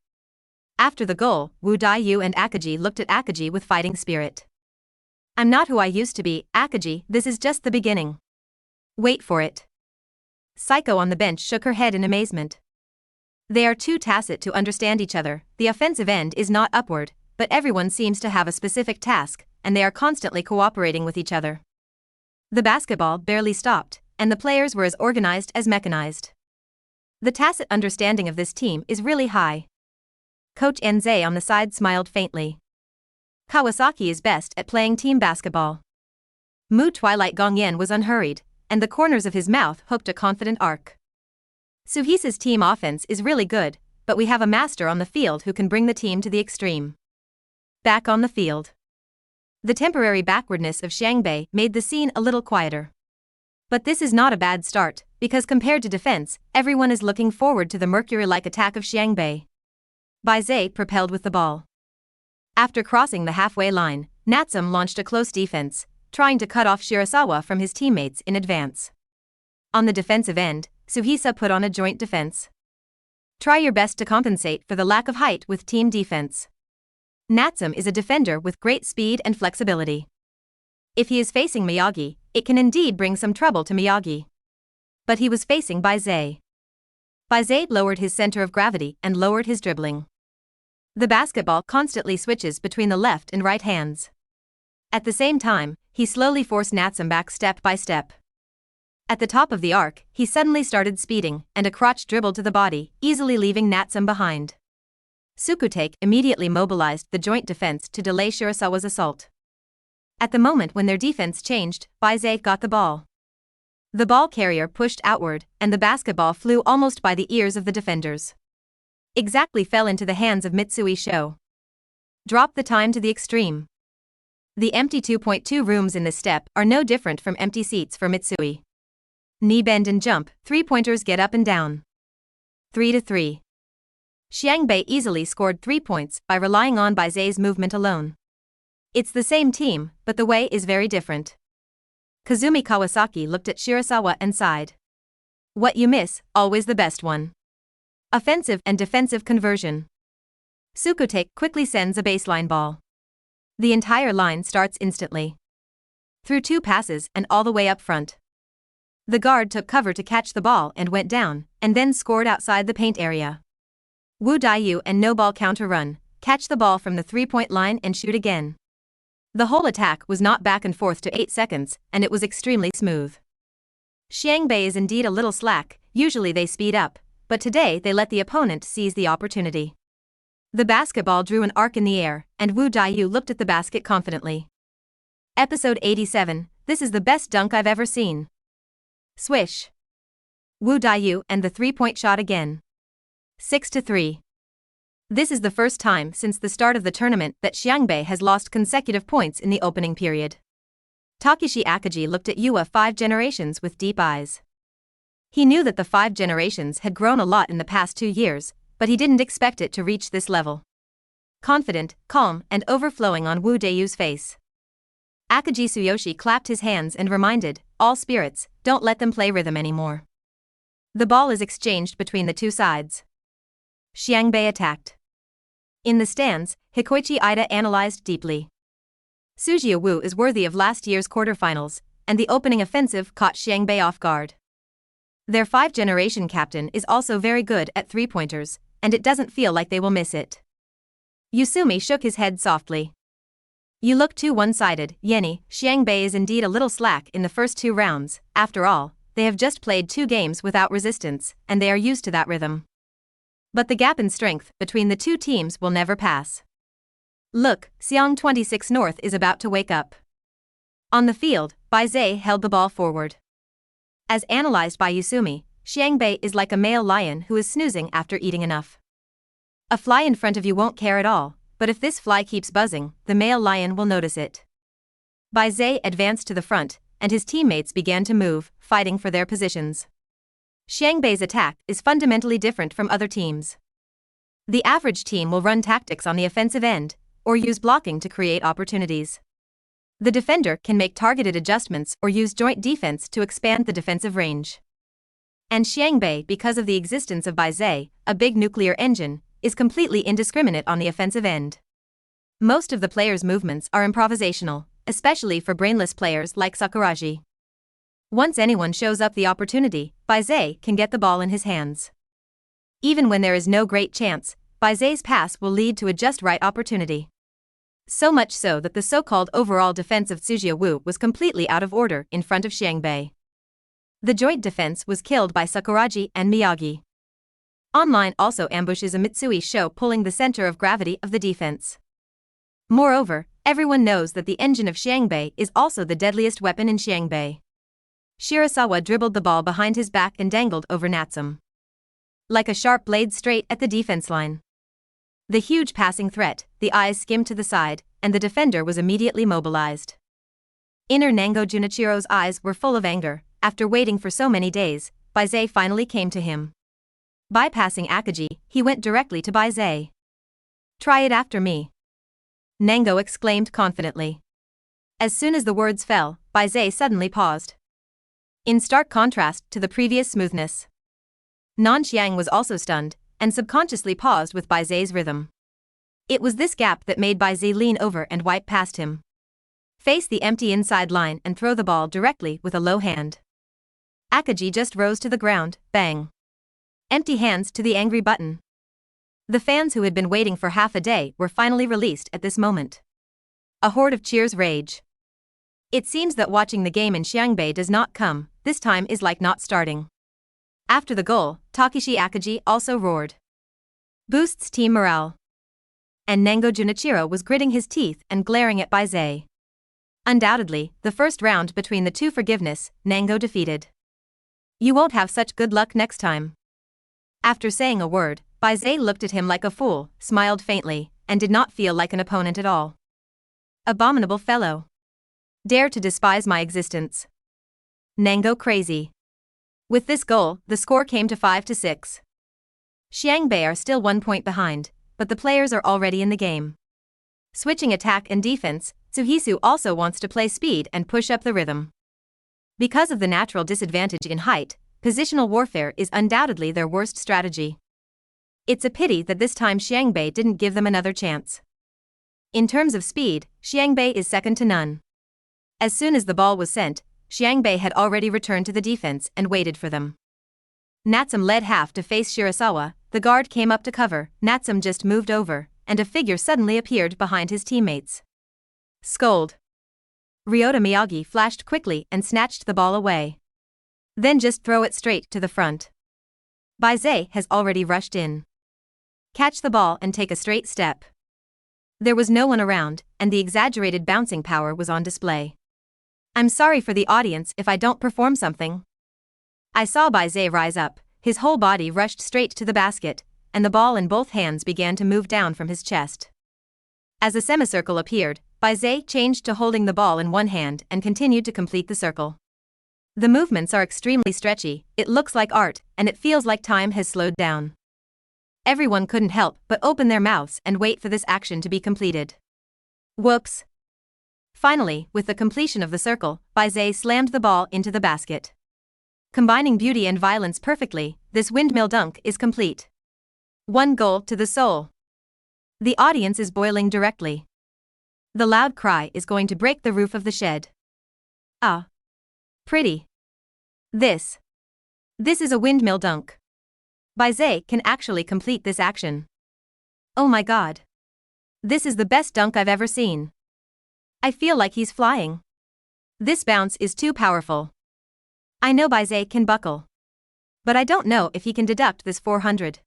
After the goal, Wu Daiyu and Akaji looked at Akaji with fighting spirit. "I'm not who I used to be, Akaji, this is just the beginning. Wait for it." Saiko on the bench shook her head in amazement. They are too tacit to understand each other, the offensive end is not upward, but everyone seems to have a specific task, and they are constantly cooperating with each other. The basketball barely stopped, and the players were as organized as mechanized. The tacit understanding of this team is really high. Coach Anze on the side smiled faintly. Kawasaki is best at playing team basketball. Mu Twilight Gongyen was unhurried, and the corners of his mouth hooked a confident arc. Suhisa's team offense is really good, but we have a master on the field who can bring the team to the extreme. Back on the field. The temporary backwardness of Xiangbei made the scene a little quieter. But this is not a bad start, because compared to defense, everyone is looking forward to the mercury-like attack of Xiangbei. Bai Ze propelled with the ball. After crossing the halfway line, Natsum launched a close defense, trying to cut off Shirasawa from his teammates in advance. On the defensive end, Suhisa put on a joint defense. Try your best to compensate for the lack of height with team defense. Natsum is a defender with great speed and flexibility. If he is facing Miyagi, it can indeed bring some trouble to Miyagi. But he was facing Bai Ze. Bai Ze lowered his center of gravity and lowered his dribbling. The basketball constantly switches between the left and right hands. At the same time, he slowly forced Natsum back step by step. At the top of the arc, he suddenly started speeding, and a crotch dribble to the body, easily leaving Natsum behind. Sukutake immediately mobilized the joint defense to delay Shirasawa's assault. At the moment when their defense changed, Bai Ze got the ball. The ball carrier pushed outward, and the basketball flew almost by the ears of the defenders. Exactly fell into the hands of Mitsui Sho. Drop the time to the extreme. The empty 2.2 rooms in this step are no different from empty seats for Mitsui. Knee bend and jump, three-pointers get up and down. 3-3. Xiangbei easily scored 3 points by relying on Bai Ze's movement alone. It's the same team, but the way is very different. Kazumi Kawasaki looked at Shirasawa and sighed. What you miss, always the best one. Offensive and defensive conversion. Sukutake quickly sends a baseline ball. The entire line starts instantly. Through 2 passes and all the way up front. The guard took cover to catch the ball and went down, and then scored outside the paint area. Wu Daiyu and no ball counter run, catch the ball from the 3-point line and shoot again. The whole attack was not back and forth to 8 seconds, and it was extremely smooth. Xiangbei is indeed a little slack, usually they speed up, but today they let the opponent seize the opportunity. The basketball drew an arc in the air, and Wu Daiyu looked at the basket confidently. Episode 87, this is the best dunk I've ever seen. Swish. Wu Daiyu and the 3-point shot again. 6-3. This is the first time since the start of the tournament that Xiangbei has lost consecutive points in the opening period. Takeshi Akaji looked at Yua 5 generations with deep eyes. He knew that the 5 generations had grown a lot in the past 2 years, but he didn't expect it to reach this level. Confident, calm, and overflowing on Wu Daiyu's face. Akaji Tsuyoshi clapped his hands and reminded, all spirits, don't let them play rhythm anymore. The ball is exchanged between the 2 sides. Xiangbei attacked. In the stands, Hikoichi Ida analyzed deeply. Sujia Wu is worthy of last year's quarterfinals, and the opening offensive caught Xiangbei off guard. Their 5-generation captain is also very good at 3-pointers, and it doesn't feel like they will miss it. Yusumi shook his head softly. You look too one-sided, Yenny. Xiangbei is indeed a little slack in the first 2 rounds, after all, they have just played 2 games without resistance, and they are used to that rhythm. But the gap in strength between the 2 teams will never pass. Look, Xiang 26 North is about to wake up. On the field, Bai Ze held the ball forward. As analyzed by Yusumi, Xiangbei is like a male lion who is snoozing after eating enough. A fly in front of you won't care at all, but if this fly keeps buzzing, the male lion will notice it. Bai Ze advanced to the front, and his teammates began to move, fighting for their positions. Xiangbei's attack is fundamentally different from other teams. The average team will run tactics on the offensive end, or use blocking to create opportunities. The defender can make targeted adjustments or use joint defense to expand the defensive range. And Xiangbei, because of the existence of Bai Ze, a big nuclear engine, is completely indiscriminate on the offensive end. Most of the players' movements are improvisational, especially for brainless players like Sakuragi. Once anyone shows up the opportunity, Bai Ze can get the ball in his hands. Even when there is no great chance, Bai Ze's pass will lead to a just right opportunity. So much so that the so-called overall defense of Sujia Wu was completely out of order in front of Xiangbei. The joint defense was killed by Sakuragi and Miyagi. Online also ambushes a Mitsui Sho pulling the center of gravity of the defense. Moreover, everyone knows that the engine of Xiangbei is also the deadliest weapon in Xiangbei. Shirasawa dribbled the ball behind his back and dangled over Natsum. Like a sharp blade straight at the defense line. The huge passing threat, the eyes skimmed to the side, and the defender was immediately mobilized. Inner Nango Junichiro's eyes were full of anger. After waiting for so many days, Bai Ze finally came to him. Bypassing Akaji, he went directly to Bai Ze. Try it after me. Nango exclaimed confidently. As soon as the words fell, Bai Ze suddenly paused. In stark contrast to the previous smoothness. Nan Xiang was also stunned, and subconsciously paused with Bai Ze's rhythm. It was this gap that made Bai Ze lean over and wipe past him. Face the empty inside line and throw the ball directly with a low hand. Akaji just rose to the ground, bang. Empty hands to the angry button. The fans who had been waiting for half a day were finally released at this moment. A horde of cheers rage. It seems that watching the game in Xiangbei does not come, this time is like not starting. After the goal, Takeshi Akaji also roared. Boosts team morale. And Nango Junichiro was gritting his teeth and glaring at Bai Ze. Undoubtedly, the first round between the two forgiveness, Nango defeated. You won't have such good luck next time. After saying a word, Bai Ze looked at him like a fool, smiled faintly, and did not feel like an opponent at all. Abominable fellow. Dare to despise my existence. Nango crazy. With this goal, the score came to 5-6. Xiangbei are still 1 point behind, but the players are already in the game. Switching attack and defense, Tsuhisu also wants to play speed and push up the rhythm. Because of the natural disadvantage in height, positional warfare is undoubtedly their worst strategy. It's a pity that this time Xiangbei didn't give them another chance. In terms of speed, Xiangbei is second to none. As soon as the ball was sent, Xiangbei had already returned to the defense and waited for them. Natsum led half to face Shirasawa, the guard came up to cover, Natsum just moved over, and a figure suddenly appeared behind his teammates. Scold. Ryota Miyagi flashed quickly and snatched the ball away. Then just throw it straight to the front. Bai Ze has already rushed in. Catch the ball and take a straight step. There was no one around, and the exaggerated bouncing power was on display. I'm sorry for the audience if I don't perform something. I saw Bai Ze rise up, his whole body rushed straight to the basket, and the ball in both hands began to move down from his chest. As a semicircle appeared, Bai Ze changed to holding the ball in one hand and continued to complete the circle. The movements are extremely stretchy, it looks like art, and it feels like time has slowed down. Everyone couldn't help but open their mouths and wait for this action to be completed. Whoops! Finally, with the completion of the circle, Bai Ze slammed the ball into the basket. Combining beauty and violence perfectly, this windmill dunk is complete. 1 goal to the soul. The audience is boiling directly. The loud cry is going to break the roof of the shed. Ah! Pretty. This is a windmill dunk. Bai Ze can actually complete this action. Oh my god. This is the best dunk I've ever seen. I feel like he's flying. This bounce is too powerful. I know Bai Ze can buckle. But I don't know if he can deduct this 400.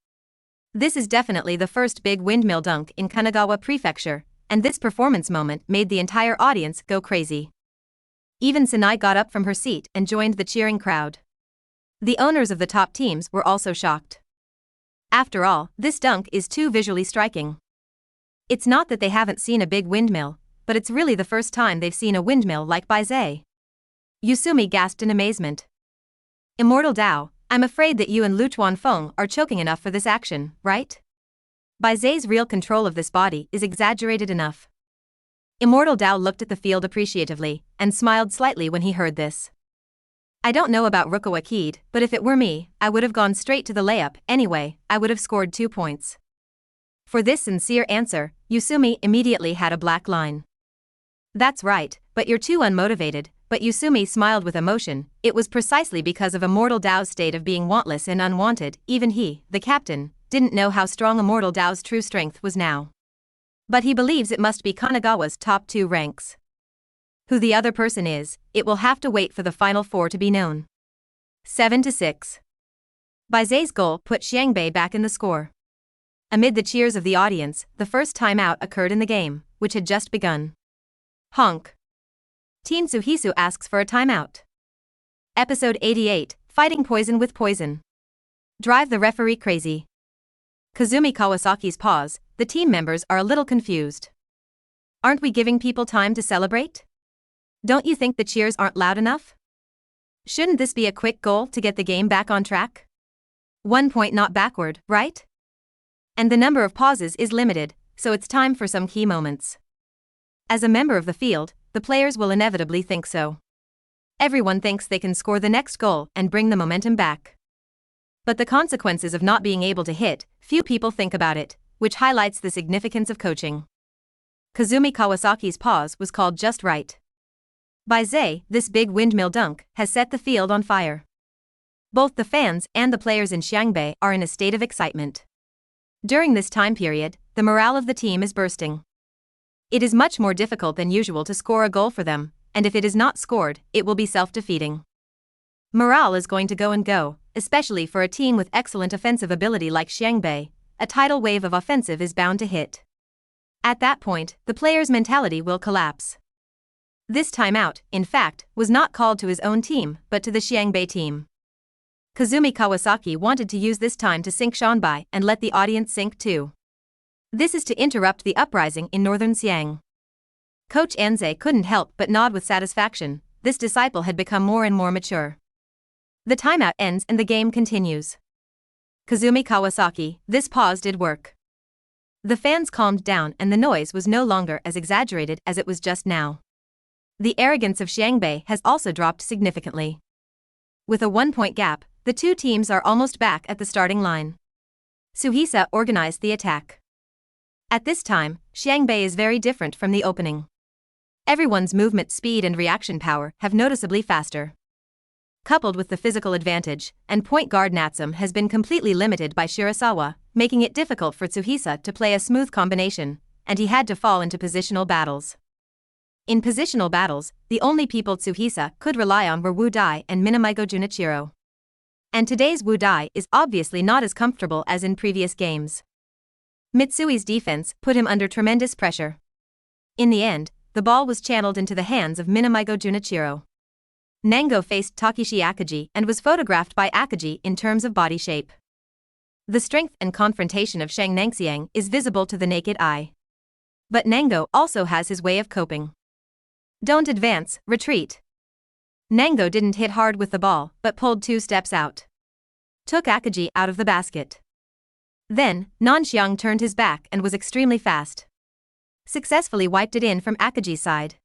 This is definitely the first big windmill dunk in Kanagawa Prefecture, and this performance moment made the entire audience go crazy. Even Sanai got up from her seat and joined the cheering crowd. The owners of the top teams were also shocked. After all, this dunk is too visually striking. It's not that they haven't seen a big windmill, but it's really the first time they've seen a windmill like Bai Ze. Yusumi gasped in amazement. Immortal Dao, I'm afraid that you and Lu Chuanfeng are choking enough for this action, right? Bai Ze's real control of this body is exaggerated enough. Immortal Dao looked at the field appreciatively, and smiled slightly when he heard this. I don't know about Rukawa Kid, but if it were me, I would have gone straight to the layup, anyway, I would have scored 2 points. For this sincere answer, Yusumi immediately had a black line. That's right, but you're too unmotivated, but Yusumi smiled with emotion, it was precisely because of Immortal Dao's state of being wantless and unwanted, even he, the captain, didn't know how strong Immortal Dao's true strength was now. But he believes it must be Kanagawa's top 2 ranks. Who the other person is, it will have to wait for the final 4 to be known. 7-6. Bai Ze's goal put Xiangbei back in the score. Amid the cheers of the audience, the first timeout occurred in the game, which had just begun. Honk. Team Tsuhisu asks for a timeout. Episode 88, Fighting Poison with Poison. Drive the referee crazy. Kazumi Kawasaki's pause, the team members are a little confused. Aren't we giving people time to celebrate? Don't you think the cheers aren't loud enough? Shouldn't this be a quick goal to get the game back on track? 1 point not backward, right? And the number of pauses is limited, so it's time for some key moments. As a member of the field, the players will inevitably think so. Everyone thinks they can score the next goal and bring the momentum back. But the consequences of not being able to hit, few people think about it, which highlights the significance of coaching. Kazumi Kawasaki's pause was called just right. Bai Ze, this big windmill dunk, has set the field on fire. Both the fans and the players in Xiangbei are in a state of excitement. During this time period, the morale of the team is bursting. It is much more difficult than usual to score a goal for them, and if it is not scored, it will be self-defeating. Morale is going to go and go, especially for a team with excellent offensive ability like Xiangbei. A tidal wave of offensive is bound to hit. At that point, the player's mentality will collapse. This timeout, in fact, was not called to his own team, but to the Xiangbei team. Kazumi Kawasaki wanted to use this time to sink Xiangbei and let the audience sink too. This is to interrupt the uprising in northern Xiang. Coach Anze couldn't help but nod with satisfaction. This disciple had become more and more mature. The timeout ends and the game continues. Kazumi Kawasaki, this pause did work. The fans calmed down and the noise was no longer as exaggerated as it was just now. The arrogance of Xiangbei has also dropped significantly. With a 1-point gap, the two teams are almost back at the starting line. Suhisa organized the attack. At this time, Xiangbei is very different from the opening. Everyone's movement speed and reaction power have noticeably faster. Coupled with the physical advantage, and point guard Natsum has been completely limited by Shirasawa, making it difficult for Suhisa to play a smooth combination, and he had to fall into positional battles. In positional battles, the only people Suhisa could rely on were Wu Dai and Minamigo Junichiro. And today's Wu Dai is obviously not as comfortable as in previous games. Mitsui's defense put him under tremendous pressure. In the end, the ball was channeled into the hands of Minamigo Junichiro. Nango faced Takeshi Akagi and was photographed by Akagi in terms of body shape. The strength and confrontation of Shang Nangxiang is visible to the naked eye. But Nango also has his way of coping. Don't advance, retreat. Nango didn't hit hard with the ball, but pulled 2 steps out. Took Akagi out of the basket. Then, Nanxiang turned his back and was extremely fast. Successfully wiped it in from Akagi's side.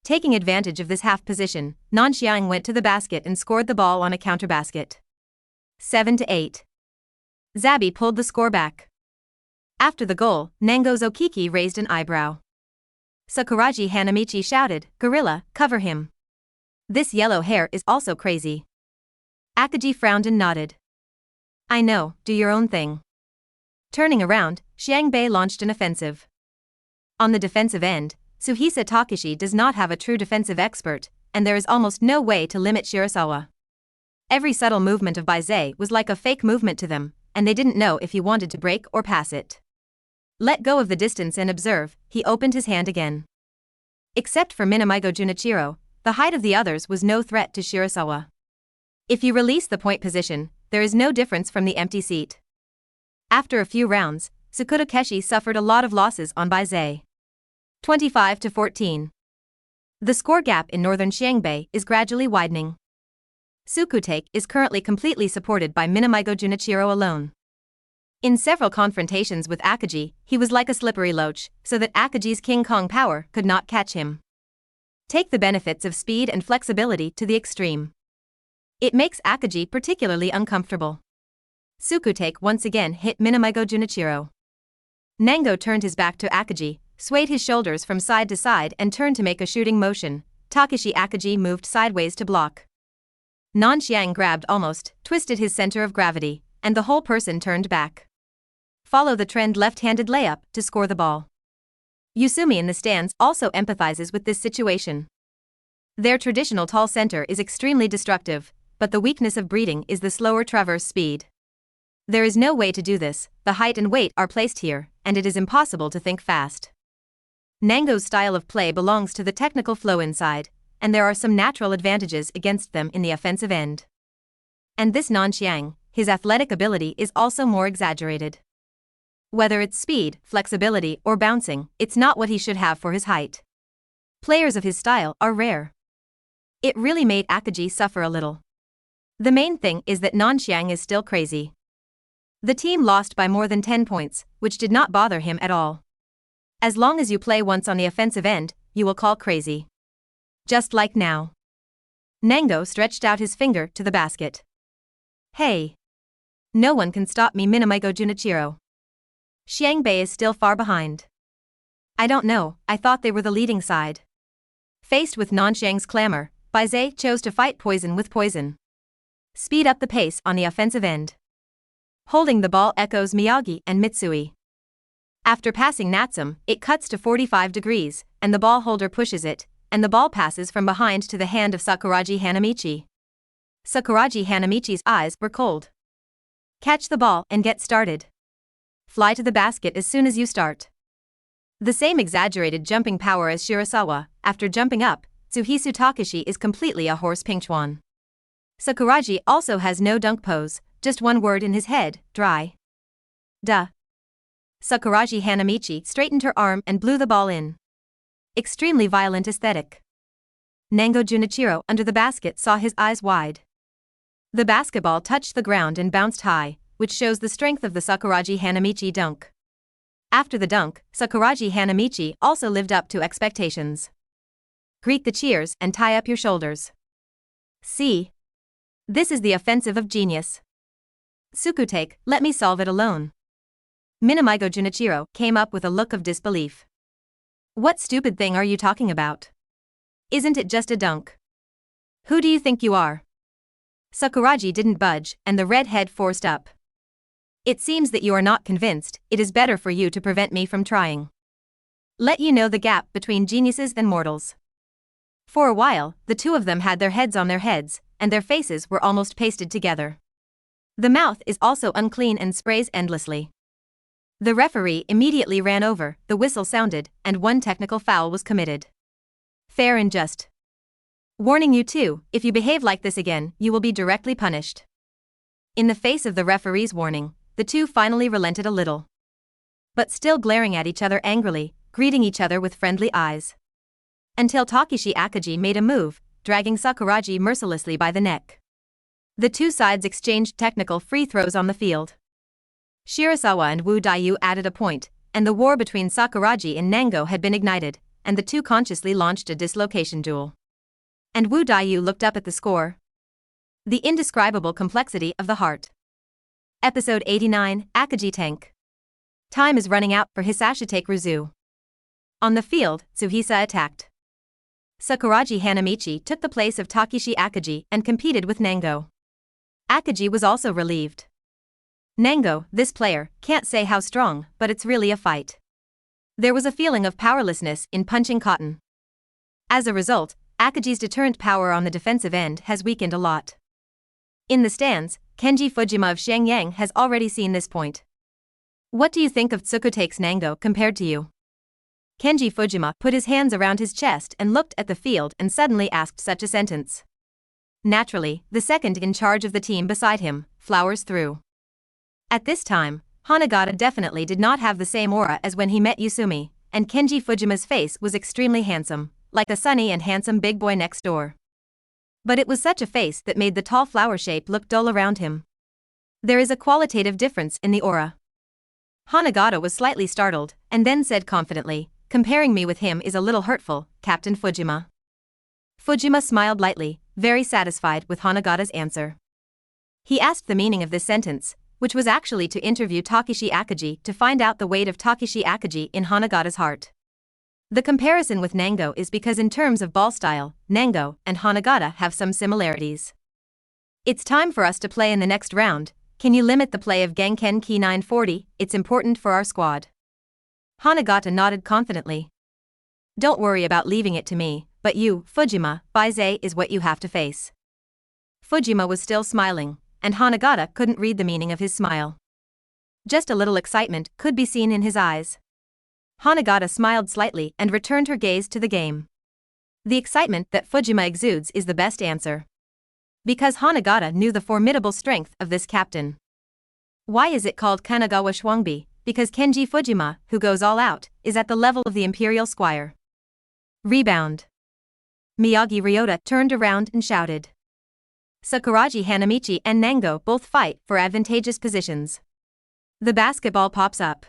Taking advantage of this half position, Nanxiang went to the basket and scored the ball on a counterbasket. 7-8. Zabi pulled the score back. After the goal, Nango's Okiki raised an eyebrow. Sakuragi Hanamichi shouted, "Gorilla, cover him. This yellow hair is also crazy." Akagi frowned and nodded. "I know, do your own thing." Turning around, Xiangbei launched an offensive. On the defensive end, Suhisa Takeshi does not have a true defensive expert, and there is almost no way to limit Shirasawa. Every subtle movement of Bai Ze was like a fake movement to them, and they didn't know if he wanted to break or pass it. Let go of the distance and observe, he opened his hand again. Except for Minamigo Junichiro, the height of the others was no threat to Shirasawa. If you release the point position, there is no difference from the empty seat. After a few rounds, Sakura-keshi suffered a lot of losses on Bai Ze. 25-14. The score gap in northern Xiangbei is gradually widening. Sukutake is currently completely supported by Minamigo Junichiro alone. In several confrontations with Akagi, he was like a slippery loach, so that Akagi's King Kong power could not catch him. Take the benefits of speed and flexibility to the extreme. It makes Akagi particularly uncomfortable. Sukutake once again hit Minamigo Junichiro. Nango turned his back to Akagi, swayed his shoulders from side to side and turned to make a shooting motion. Takeshi Akagi moved sideways to block. Nanxiang grabbed almost, twisted his center of gravity, and the whole person turned back. Follow the trend left-handed layup to score the ball. Yusumi in the stands also empathizes with this situation. Their traditional tall center is extremely destructive, but the weakness of breeding is the slower traverse speed. There is no way to do this, the height and weight are placed here, and it is impossible to think fast. Nango's style of play belongs to the technical flow inside, and there are some natural advantages against them in the offensive end. And this Nanxiang, his athletic ability is also more exaggerated. Whether it's speed, flexibility, or bouncing, it's not what he should have for his height. Players of his style are rare. It really made Akagi suffer a little. The main thing is that Nanxiang is still crazy. The team lost by more than 10 points, which did not bother him at all. As long as you play once on the offensive end, you will call crazy. Just like now. Nango stretched out his finger to the basket. Hey! No one can stop me, Minamigo Junichiro. Xiangbei is still far behind. I don't know, I thought they were the leading side. Faced with Nanxiang's clamor, Bai Ze chose to fight poison with poison. Speed up the pace on the offensive end. Holding the ball echoes Miyagi and Mitsui. After passing Natsum, it cuts to 45 degrees, and the ball holder pushes it, and the ball passes from behind to the hand of Sakuragi Hanamichi. Sakuragi Hanamichi's eyes were cold. Catch the ball and get started. Fly to the basket as soon as you start. The same exaggerated jumping power as Shirasawa. After jumping up, Tsuhisu Takashi is completely a horse Pingchuan. Sakuragi also has no dunk pose, just one word in his head, dry. Duh. Sakuragi Hanamichi straightened her arm and blew the ball in. Extremely violent aesthetic. Nango Junichiro under the basket saw his eyes wide. The basketball touched the ground and bounced high, which shows the strength of the Sakuragi Hanamichi dunk. After the dunk, Sakuragi Hanamichi also lived up to expectations. Greet the cheers and tie up your shoulders. See? This is the offensive of genius. Sukutake, let me solve it alone. Minamigo Junichiro came up with a look of disbelief. What stupid thing are you talking about? Isn't it just a dunk? Who do you think you are? Sakuragi didn't budge, and the red head forced up. It seems that you are not convinced. It is better for you to prevent me from trying. Let you know the gap between geniuses and mortals. For a while, the two of them had their heads on their heads, and their faces were almost pasted together. The mouth is also unclean and sprays endlessly. The referee immediately ran over, the whistle sounded, and one technical foul was committed. Fair and just. Warning you too, if you behave like this again, you will be directly punished. In the face of the referee's warning, the two finally relented a little. But still glaring at each other angrily, greeting each other with friendly eyes. Until Takeshi Akagi made a move, dragging Sakuragi mercilessly by the neck. The two sides exchanged technical free throws on the field. Shirasawa and Wu Daiyu added a point, and the war between Sakuragi and Nango had been ignited, and the two consciously launched a dislocation duel. And Wu Daiyu looked up at the score. The indescribable complexity of the heart. Episode 89, Akagi Tank. Time is running out for Hisashitake Ruzu. On the field, Tsuhisa attacked. Sakuragi Hanamichi took the place of Takeshi Akagi and competed with Nango. Akagi was also relieved. Nango, this player, can't say how strong, but it's really a fight. There was a feeling of powerlessness in punching cotton. As a result, Akagi's deterrent power on the defensive end has weakened a lot. In the stands, Kenji Fujima of Shenyang has already seen this point. What do you think of Tsukutake's Nango compared to you? Kenji Fujima put his hands around his chest and looked at the field and suddenly asked such a sentence. Naturally, the second in charge of the team beside him, flowers through. At this time, Hanagata definitely did not have the same aura as when he met Yusumi, and Kenji Fujima's face was extremely handsome, like the sunny and handsome big boy next door. But it was such a face that made the tall flower shape look dull around him. There is a qualitative difference in the aura. Hanagata was slightly startled, and then said confidently, comparing me with him is a little hurtful, Captain Fujima. Fujima smiled lightly, very satisfied with Hanagata's answer. He asked the meaning of this sentence, which was actually to interview Takeshi Akagi to find out the weight of Takeshi Akagi in Hanagata's heart. The comparison with Nango is because in terms of ball style, Nango and Hanagata have some similarities. It's time for us to play in the next round. Can you limit the play of Genken Ki 940? It's important for our squad. Hanagata nodded confidently. Don't worry about leaving it to me, but you, Fujima, Bai Ze is what you have to face. Fujima was still smiling, and Hanagata couldn't read the meaning of his smile. Just a little excitement could be seen in his eyes. Hanagata smiled slightly and returned her gaze to the game. The excitement that Fujima exudes is the best answer. Because Hanagata knew the formidable strength of this captain. Why is it called Kanagawa Xiangbei? Because Kenji Fujima, who goes all out, is at the level of the Imperial Squire. Rebound. Miyagi Ryota turned around and shouted. Sakuragi Hanamichi and Nango both fight for advantageous positions. The basketball pops up.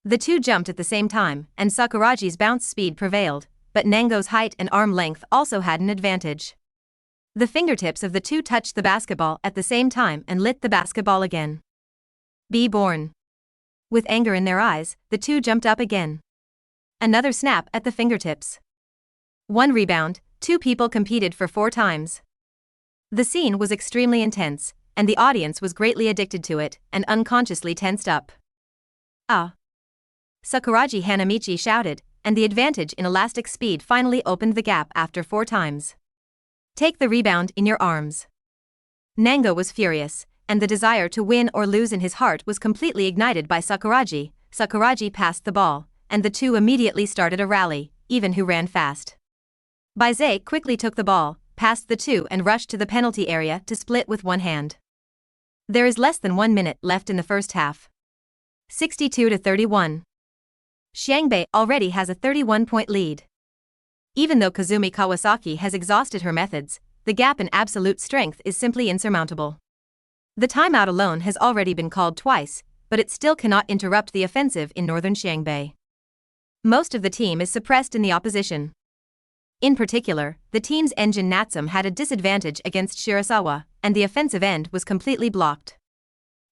The two jumped at the same time, and Sakuragi's bounce speed prevailed, but Nango's height and arm length also had an advantage. The fingertips of the two touched the basketball at the same time and lit the basketball again. Be born. With anger in their eyes, the two jumped up again. Another snap at the fingertips. One rebound, two people competed for 4 times. The scene was extremely intense, and the audience was greatly addicted to it and unconsciously tensed up. Ah! Sakuragi Hanamichi shouted, and the advantage in elastic speed finally opened the gap after 4 times. Take the rebound in your arms. Nango was furious, and the desire to win or lose in his heart was completely ignited by Sakuragi. Sakuragi passed the ball, and the two immediately started a rally, even who ran fast. Bai Ze quickly took the ball, passed the two and rushed to the penalty area to split with one hand. There is less than 1 minute left in the first half. 62-31. Xiangbei already has a 31-point lead. Even though Kazumi Kawasaki has exhausted her methods, the gap in absolute strength is simply insurmountable. The timeout alone has already been called twice, but it still cannot interrupt the offensive in northern Xiangbei. Most of the team is suppressed in the opposition. In particular, the team's engine Natsum had a disadvantage against Shirasawa, and the offensive end was completely blocked.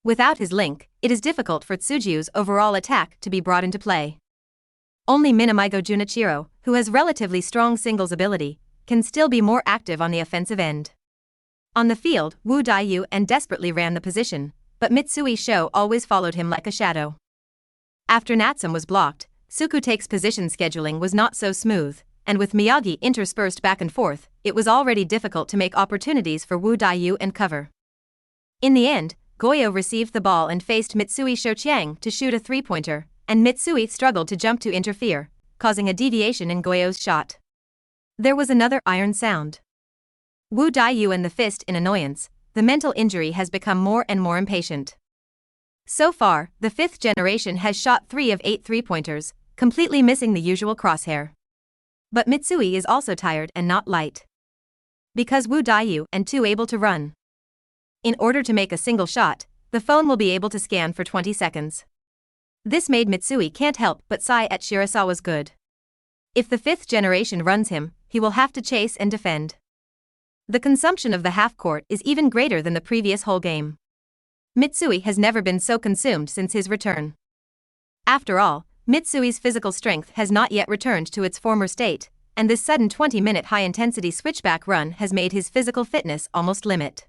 Without his link, it is difficult for Tsujiu's overall attack to be brought into play. Only Minamigo Junichiro, who has relatively strong singles ability, can still be more active on the offensive end. On the field, Wu Daiyu and desperately ran the position, but Mitsui Sho always followed him like a shadow. After Natsum was blocked, Sukute's position scheduling was not so smooth, and with Miyagi interspersed back and forth, it was already difficult to make opportunities for Wu Daiyu and cover. In the end, Goyo received the ball and faced Mitsui Shochiang to shoot a 3-pointer, and Mitsui struggled to jump to interfere, causing a deviation in Goyo's shot. There was another iron sound. Wu Daiyu and the fist in annoyance, the mental injury has become more and more impatient. So far, the 5th generation has shot 3 of 8 3-pointers, completely missing the usual crosshair. But Mitsui is also tired and not light. Because Wu Daiyu and 2 able to run. In order to make a single shot, the phone will be able to scan for 20 seconds. This made Mitsui can't help but sigh at Shirasawa's good. If the 5th generation runs him, he will have to chase and defend. The consumption of the half-court is even greater than the previous whole game. Mitsui has never been so consumed since his return. After all, Mitsui's physical strength has not yet returned to its former state, and this sudden 20-minute high-intensity switchback run has made his physical fitness almost limit.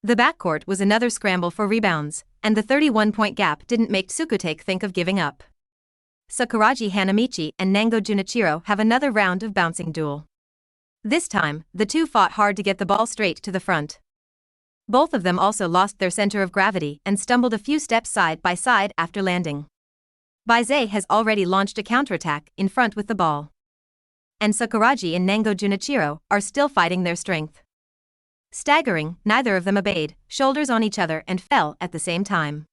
The backcourt was another scramble for rebounds, and the 31-point gap didn't make Tsukute think of giving up. Sakuragi Hanamichi and Nango Junichiro have another round of bouncing duel. This time, the two fought hard to get the ball straight to the front. Both of them also lost their center of gravity and stumbled a few steps side by side after landing. Bai Ze has already launched a counterattack in front with the ball. And Sakuragi and Nango Junichiro are still fighting their strength. Staggering, neither of them obeyed, shoulders on each other and fell at the same time.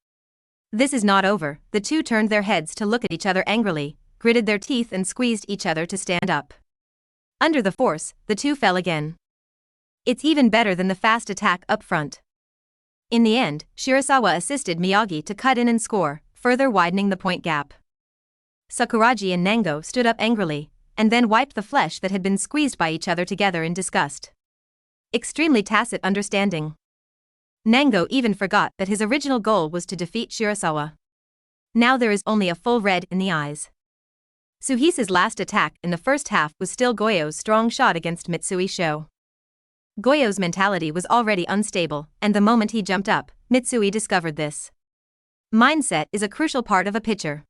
This is not over, the two turned their heads to look at each other angrily, gritted their teeth and squeezed each other to stand up. Under the force, the two fell again. It's even better than the fast attack up front. In the end, Shirasawa assisted Miyagi to cut in and score, further widening the point gap. Sakuragi and Nango stood up angrily, and then wiped the flesh that had been squeezed by each other together in disgust. Extremely tacit understanding. Nango even forgot that his original goal was to defeat Shirasawa. Now there is only a full red in the eyes. Suhisa's last attack in the first half was still Goyo's strong shot against Mitsui Sho. Goyo's mentality was already unstable, and the moment he jumped up, Mitsui discovered this. Mindset is a crucial part of a pitcher.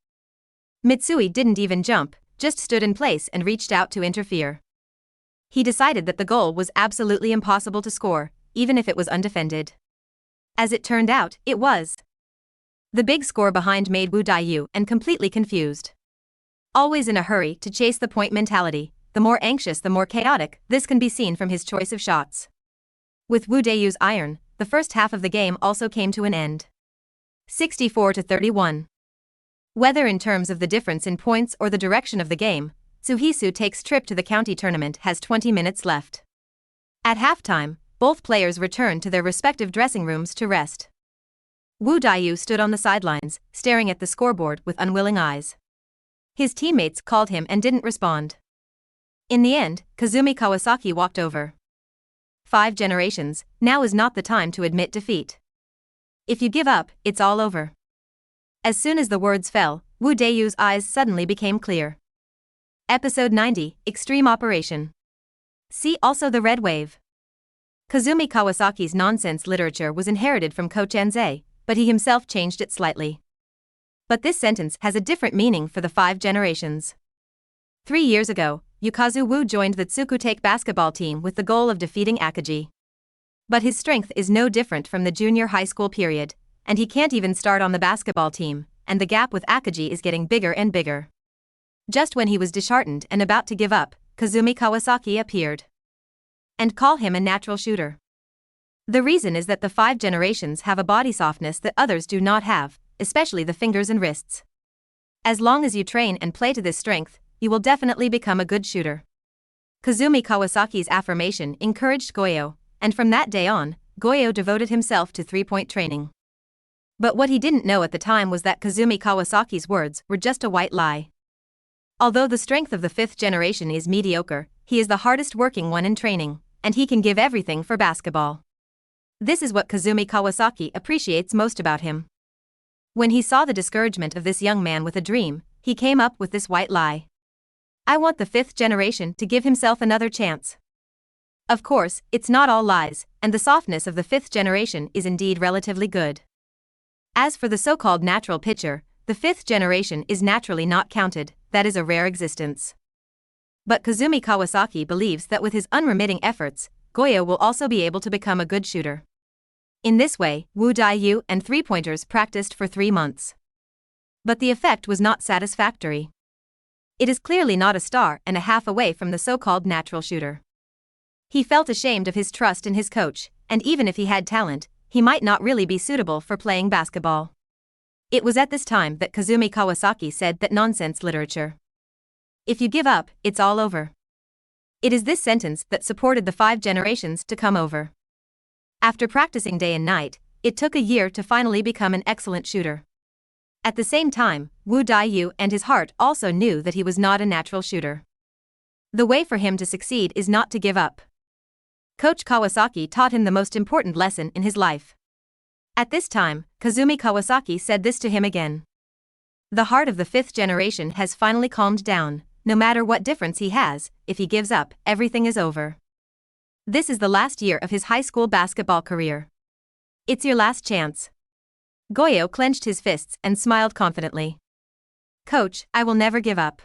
Mitsui didn't even jump, just stood in place and reached out to interfere. He decided that the goal was absolutely impossible to score, even if it was undefended. As it turned out, it was. The big score behind made Wu Daiyu and completely confused. Always in a hurry to chase the point mentality, the more anxious the more chaotic, this can be seen from his choice of shots. With Wu Daiyu's iron, the first half of the game also came to an end. 64-31. Whether in terms of the difference in points or the direction of the game, Suhisu takes trip to the county tournament has 20 minutes left. At halftime, both players return to their respective dressing rooms to rest. Wu Daiyu stood on the sidelines, staring at the scoreboard with unwilling eyes. His teammates called him and didn't respond. In the end, Kazumi Kawasaki walked over. 5 generations, now is not the time to admit defeat. If you give up, it's all over. As soon as the words fell, Wu Daiyu's eyes suddenly became clear. Episode 90, Extreme Operation. See also the Red Wave. Kazumi Kawasaki's nonsense literature was inherited from Coach Anze, but he himself changed it slightly. But this sentence has a different meaning for the 5 generations. 3 years ago, Yukazu Wu joined the Tsukutake basketball team with the goal of defeating Akaji. But his strength is no different from the junior high school period, and he can't even start on the basketball team, and the gap with Akaji is getting bigger and bigger. Just when he was disheartened and about to give up, Kazumi Kawasaki appeared. And call him a natural shooter. The reason is that the 5 generations have a body softness that others do not have, especially the fingers and wrists. As long as you train and play to this strength, you will definitely become a good shooter. Kazumi Kawasaki's affirmation encouraged Goyo, and from that day on, Goyo devoted himself to 3-point training. But what he didn't know at the time was that Kazumi Kawasaki's words were just a white lie. Although the strength of the 5th generation is mediocre, he is the hardest working one in training, and he can give everything for basketball. This is what Kazumi Kawasaki appreciates most about him. When he saw the discouragement of this young man with a dream, he came up with this white lie. I want the 5th generation to give himself another chance. Of course, it's not all lies, and the softness of the 5th generation is indeed relatively good. As for the so-called natural pitcher, the 5th generation is naturally not counted, that is a rare existence. But Kazumi Kawasaki believes that with his unremitting efforts, Goyo will also be able to become a good shooter. In this way, Wu Daiyu and 3-pointers practiced for 3 months. But the effect was not satisfactory. It is clearly not a star and a half away from the so-called natural shooter. He felt ashamed of his trust in his coach, and even if he had talent, he might not really be suitable for playing basketball. It was at this time that Kazumi Kawasaki said that nonsense literature. If you give up, it's all over. It is this sentence that supported the 5 generations to come over. After practicing day and night, it took a year to finally become an excellent shooter. At the same time, Wu Daiyu and his heart also knew that he was not a natural shooter. The way for him to succeed is not to give up. Coach Kawasaki taught him the most important lesson in his life. At this time, Kazumi Kawasaki said this to him again. The heart of the 5th generation has finally calmed down. No matter what difference he has, if he gives up, everything is over. This is the last year of his high school basketball career. It's your last chance. Goyo clenched his fists and smiled confidently. Coach, I will never give up.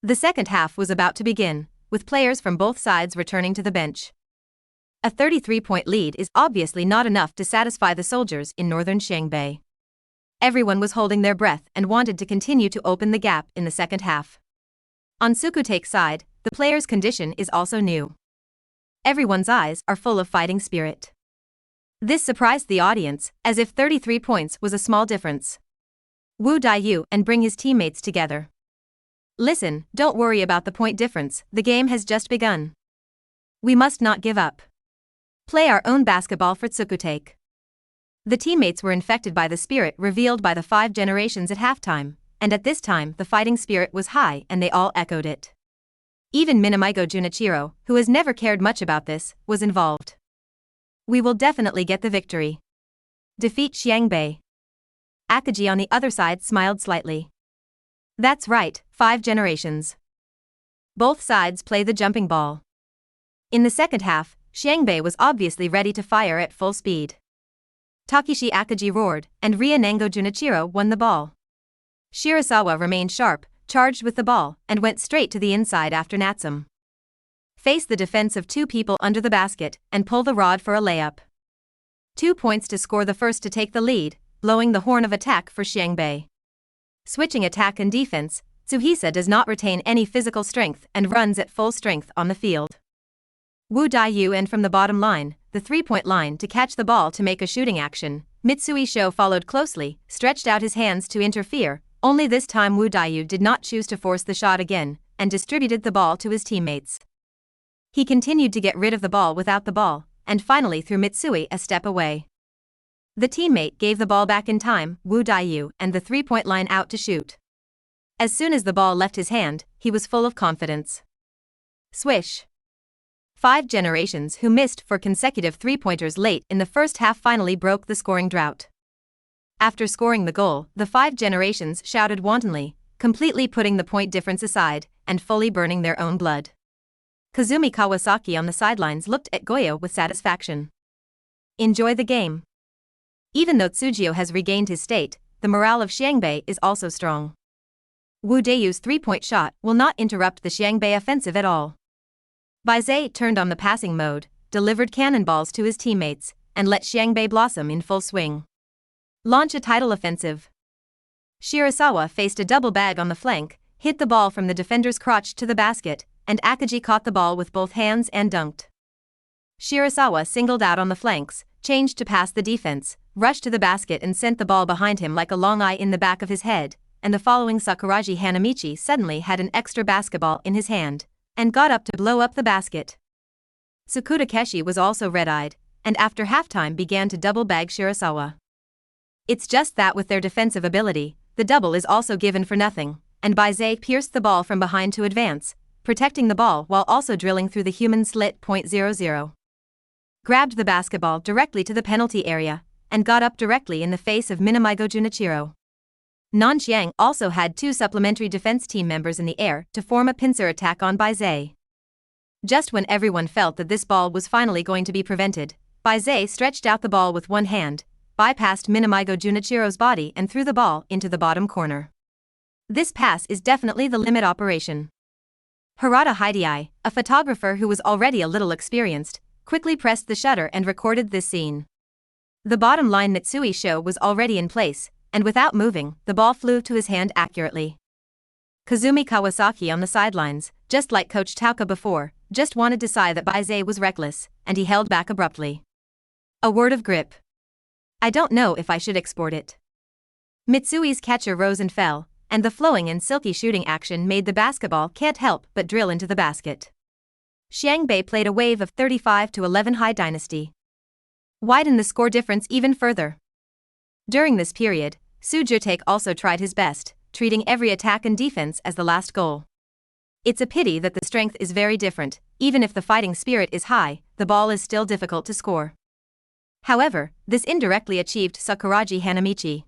The second half was about to begin, with players from both sides returning to the bench. A 33-point lead is obviously not enough to satisfy the soldiers in northern Xiangbei. Everyone was holding their breath and wanted to continue to open the gap in the second half. On Tsukutake's side, the players' condition is also new. Everyone's eyes are full of fighting spirit. This surprised the audience, as if 33 points was a small difference. Wu Daiyu and bring his teammates together. Listen, don't worry about the point difference, the game has just begun. We must not give up. Play our own basketball for Tsukutake. The teammates were infected by the spirit revealed by the 5 generations at halftime, and at this time the fighting spirit was high and they all echoed it. Even Minamigo Junichiro, who has never cared much about this, was involved. We will definitely get the victory. Defeat Xiangbei. Akaji on the other side smiled slightly. That's right, 5 generations. Both sides play the jumping ball. In the second half, Xiangbei was obviously ready to fire at full speed. Takeshi Akaji roared, and Ria Nango Junichiro won the ball. Shirasawa remained sharp, charged with the ball, and went straight to the inside after Natsum. Face the defense of 2 people under the basket, and pull the rod for a layup. 2 points to score the first to take the lead, blowing the horn of attack for Xiangbei. Switching attack and defense, Tsuhisa does not retain any physical strength and runs at full strength on the field. Wu Daiyu and from the bottom line, the 3-point line to catch the ball to make a shooting action, Mitsui Sho followed closely, stretched out his hands to interfere, only this time Wu Daiyu did not choose to force the shot again, and distributed the ball to his teammates. He continued to get rid of the ball without the ball, and finally threw Mitsui a step away. The teammate gave the ball back in time, Wu Daiyu, and the three-point line out to shoot. As soon as the ball left his hand, he was full of confidence. Swish. 5 generations who missed for consecutive three-pointers late in the first half finally broke the scoring drought. After scoring the goal, the 5 generations shouted wantonly, completely putting the point difference aside and fully burning their own blood. Kazumi Kawasaki on the sidelines looked at Goyo with satisfaction. Enjoy the game. Even though Tsujio has regained his state, the morale of Xiangbei is also strong. Wu Daiyu's three-point shot will not interrupt the Xiangbei offensive at all. Bai Ze turned on the passing mode, delivered cannonballs to his teammates, and let Xiangbei blossom in full swing. Launch a tidal offensive. Shirasawa faced a double bag on the flank, hit the ball from the defender's crotch to the basket, and Akaji caught the ball with both hands and dunked. Shirasawa singled out on the flanks, changed to pass the defense, rushed to the basket and sent the ball behind him like a long eye in the back of his head, and the following Sakuragi Hanamichi suddenly had an extra basketball in his hand, and got up to blow up the basket. Tsukuda Keshi was also red-eyed, and after halftime began to double-bag Shirasawa. It's just that with their defensive ability, the double is also given for nothing, and Bai Ze pierced the ball from behind to advance, protecting the ball while also drilling through the human slit. 0.00. Grabbed the basketball directly to the penalty area, and got up directly in the face of Minamigo Junichiro. Nanxiang also had 2 supplementary defense team members in the air to form a pincer attack on Bai Ze. Just when everyone felt that this ball was finally going to be prevented, Bai Ze stretched out the ball with one hand, bypassed Minamigo Junichiro's body and threw the ball into the bottom corner. This pass is definitely the limit operation. Harada Hideai, a photographer who was already a little experienced, quickly pressed the shutter and recorded this scene. The bottom line Nitsui show was already in place, and without moving, the ball flew to his hand accurately. Kazumi Kawasaki on the sidelines, just like Coach Tauka before, just wanted to sigh that Bai Ze was reckless, and he held back abruptly. A word of grip. I don't know if I should export it. Mitsui's catcher rose and fell, and the flowing and silky shooting action made the basketball can't help but drill into the basket. Xiangbei played a wave of 35-11 high dynasty. Widen the score difference even further. During this period, Su Jitake also tried his best, treating every attack and defense as the last goal. It's a pity that the strength is very different. Even if the fighting spirit is high, the ball is still difficult to score. However, this indirectly achieved Sakuragi Hanamichi.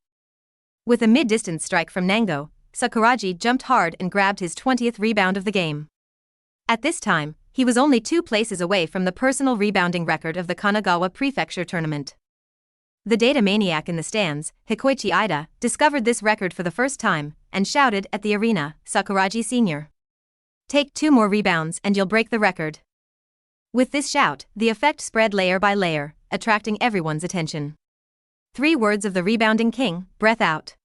With a mid-distance strike from Nango, Sakuragi jumped hard and grabbed his 20th rebound of the game. At this time, he was only 2 places away from the personal rebounding record of the Kanagawa Prefecture tournament. The data maniac in the stands, Hikoichi Ida, discovered this record for the first time, and shouted at the arena, "Sakuragi Sr. Take 2 more rebounds and you'll break the record." With this shout, the effect spread layer by layer, attracting everyone's attention. 3 words of the rebounding king: breath out.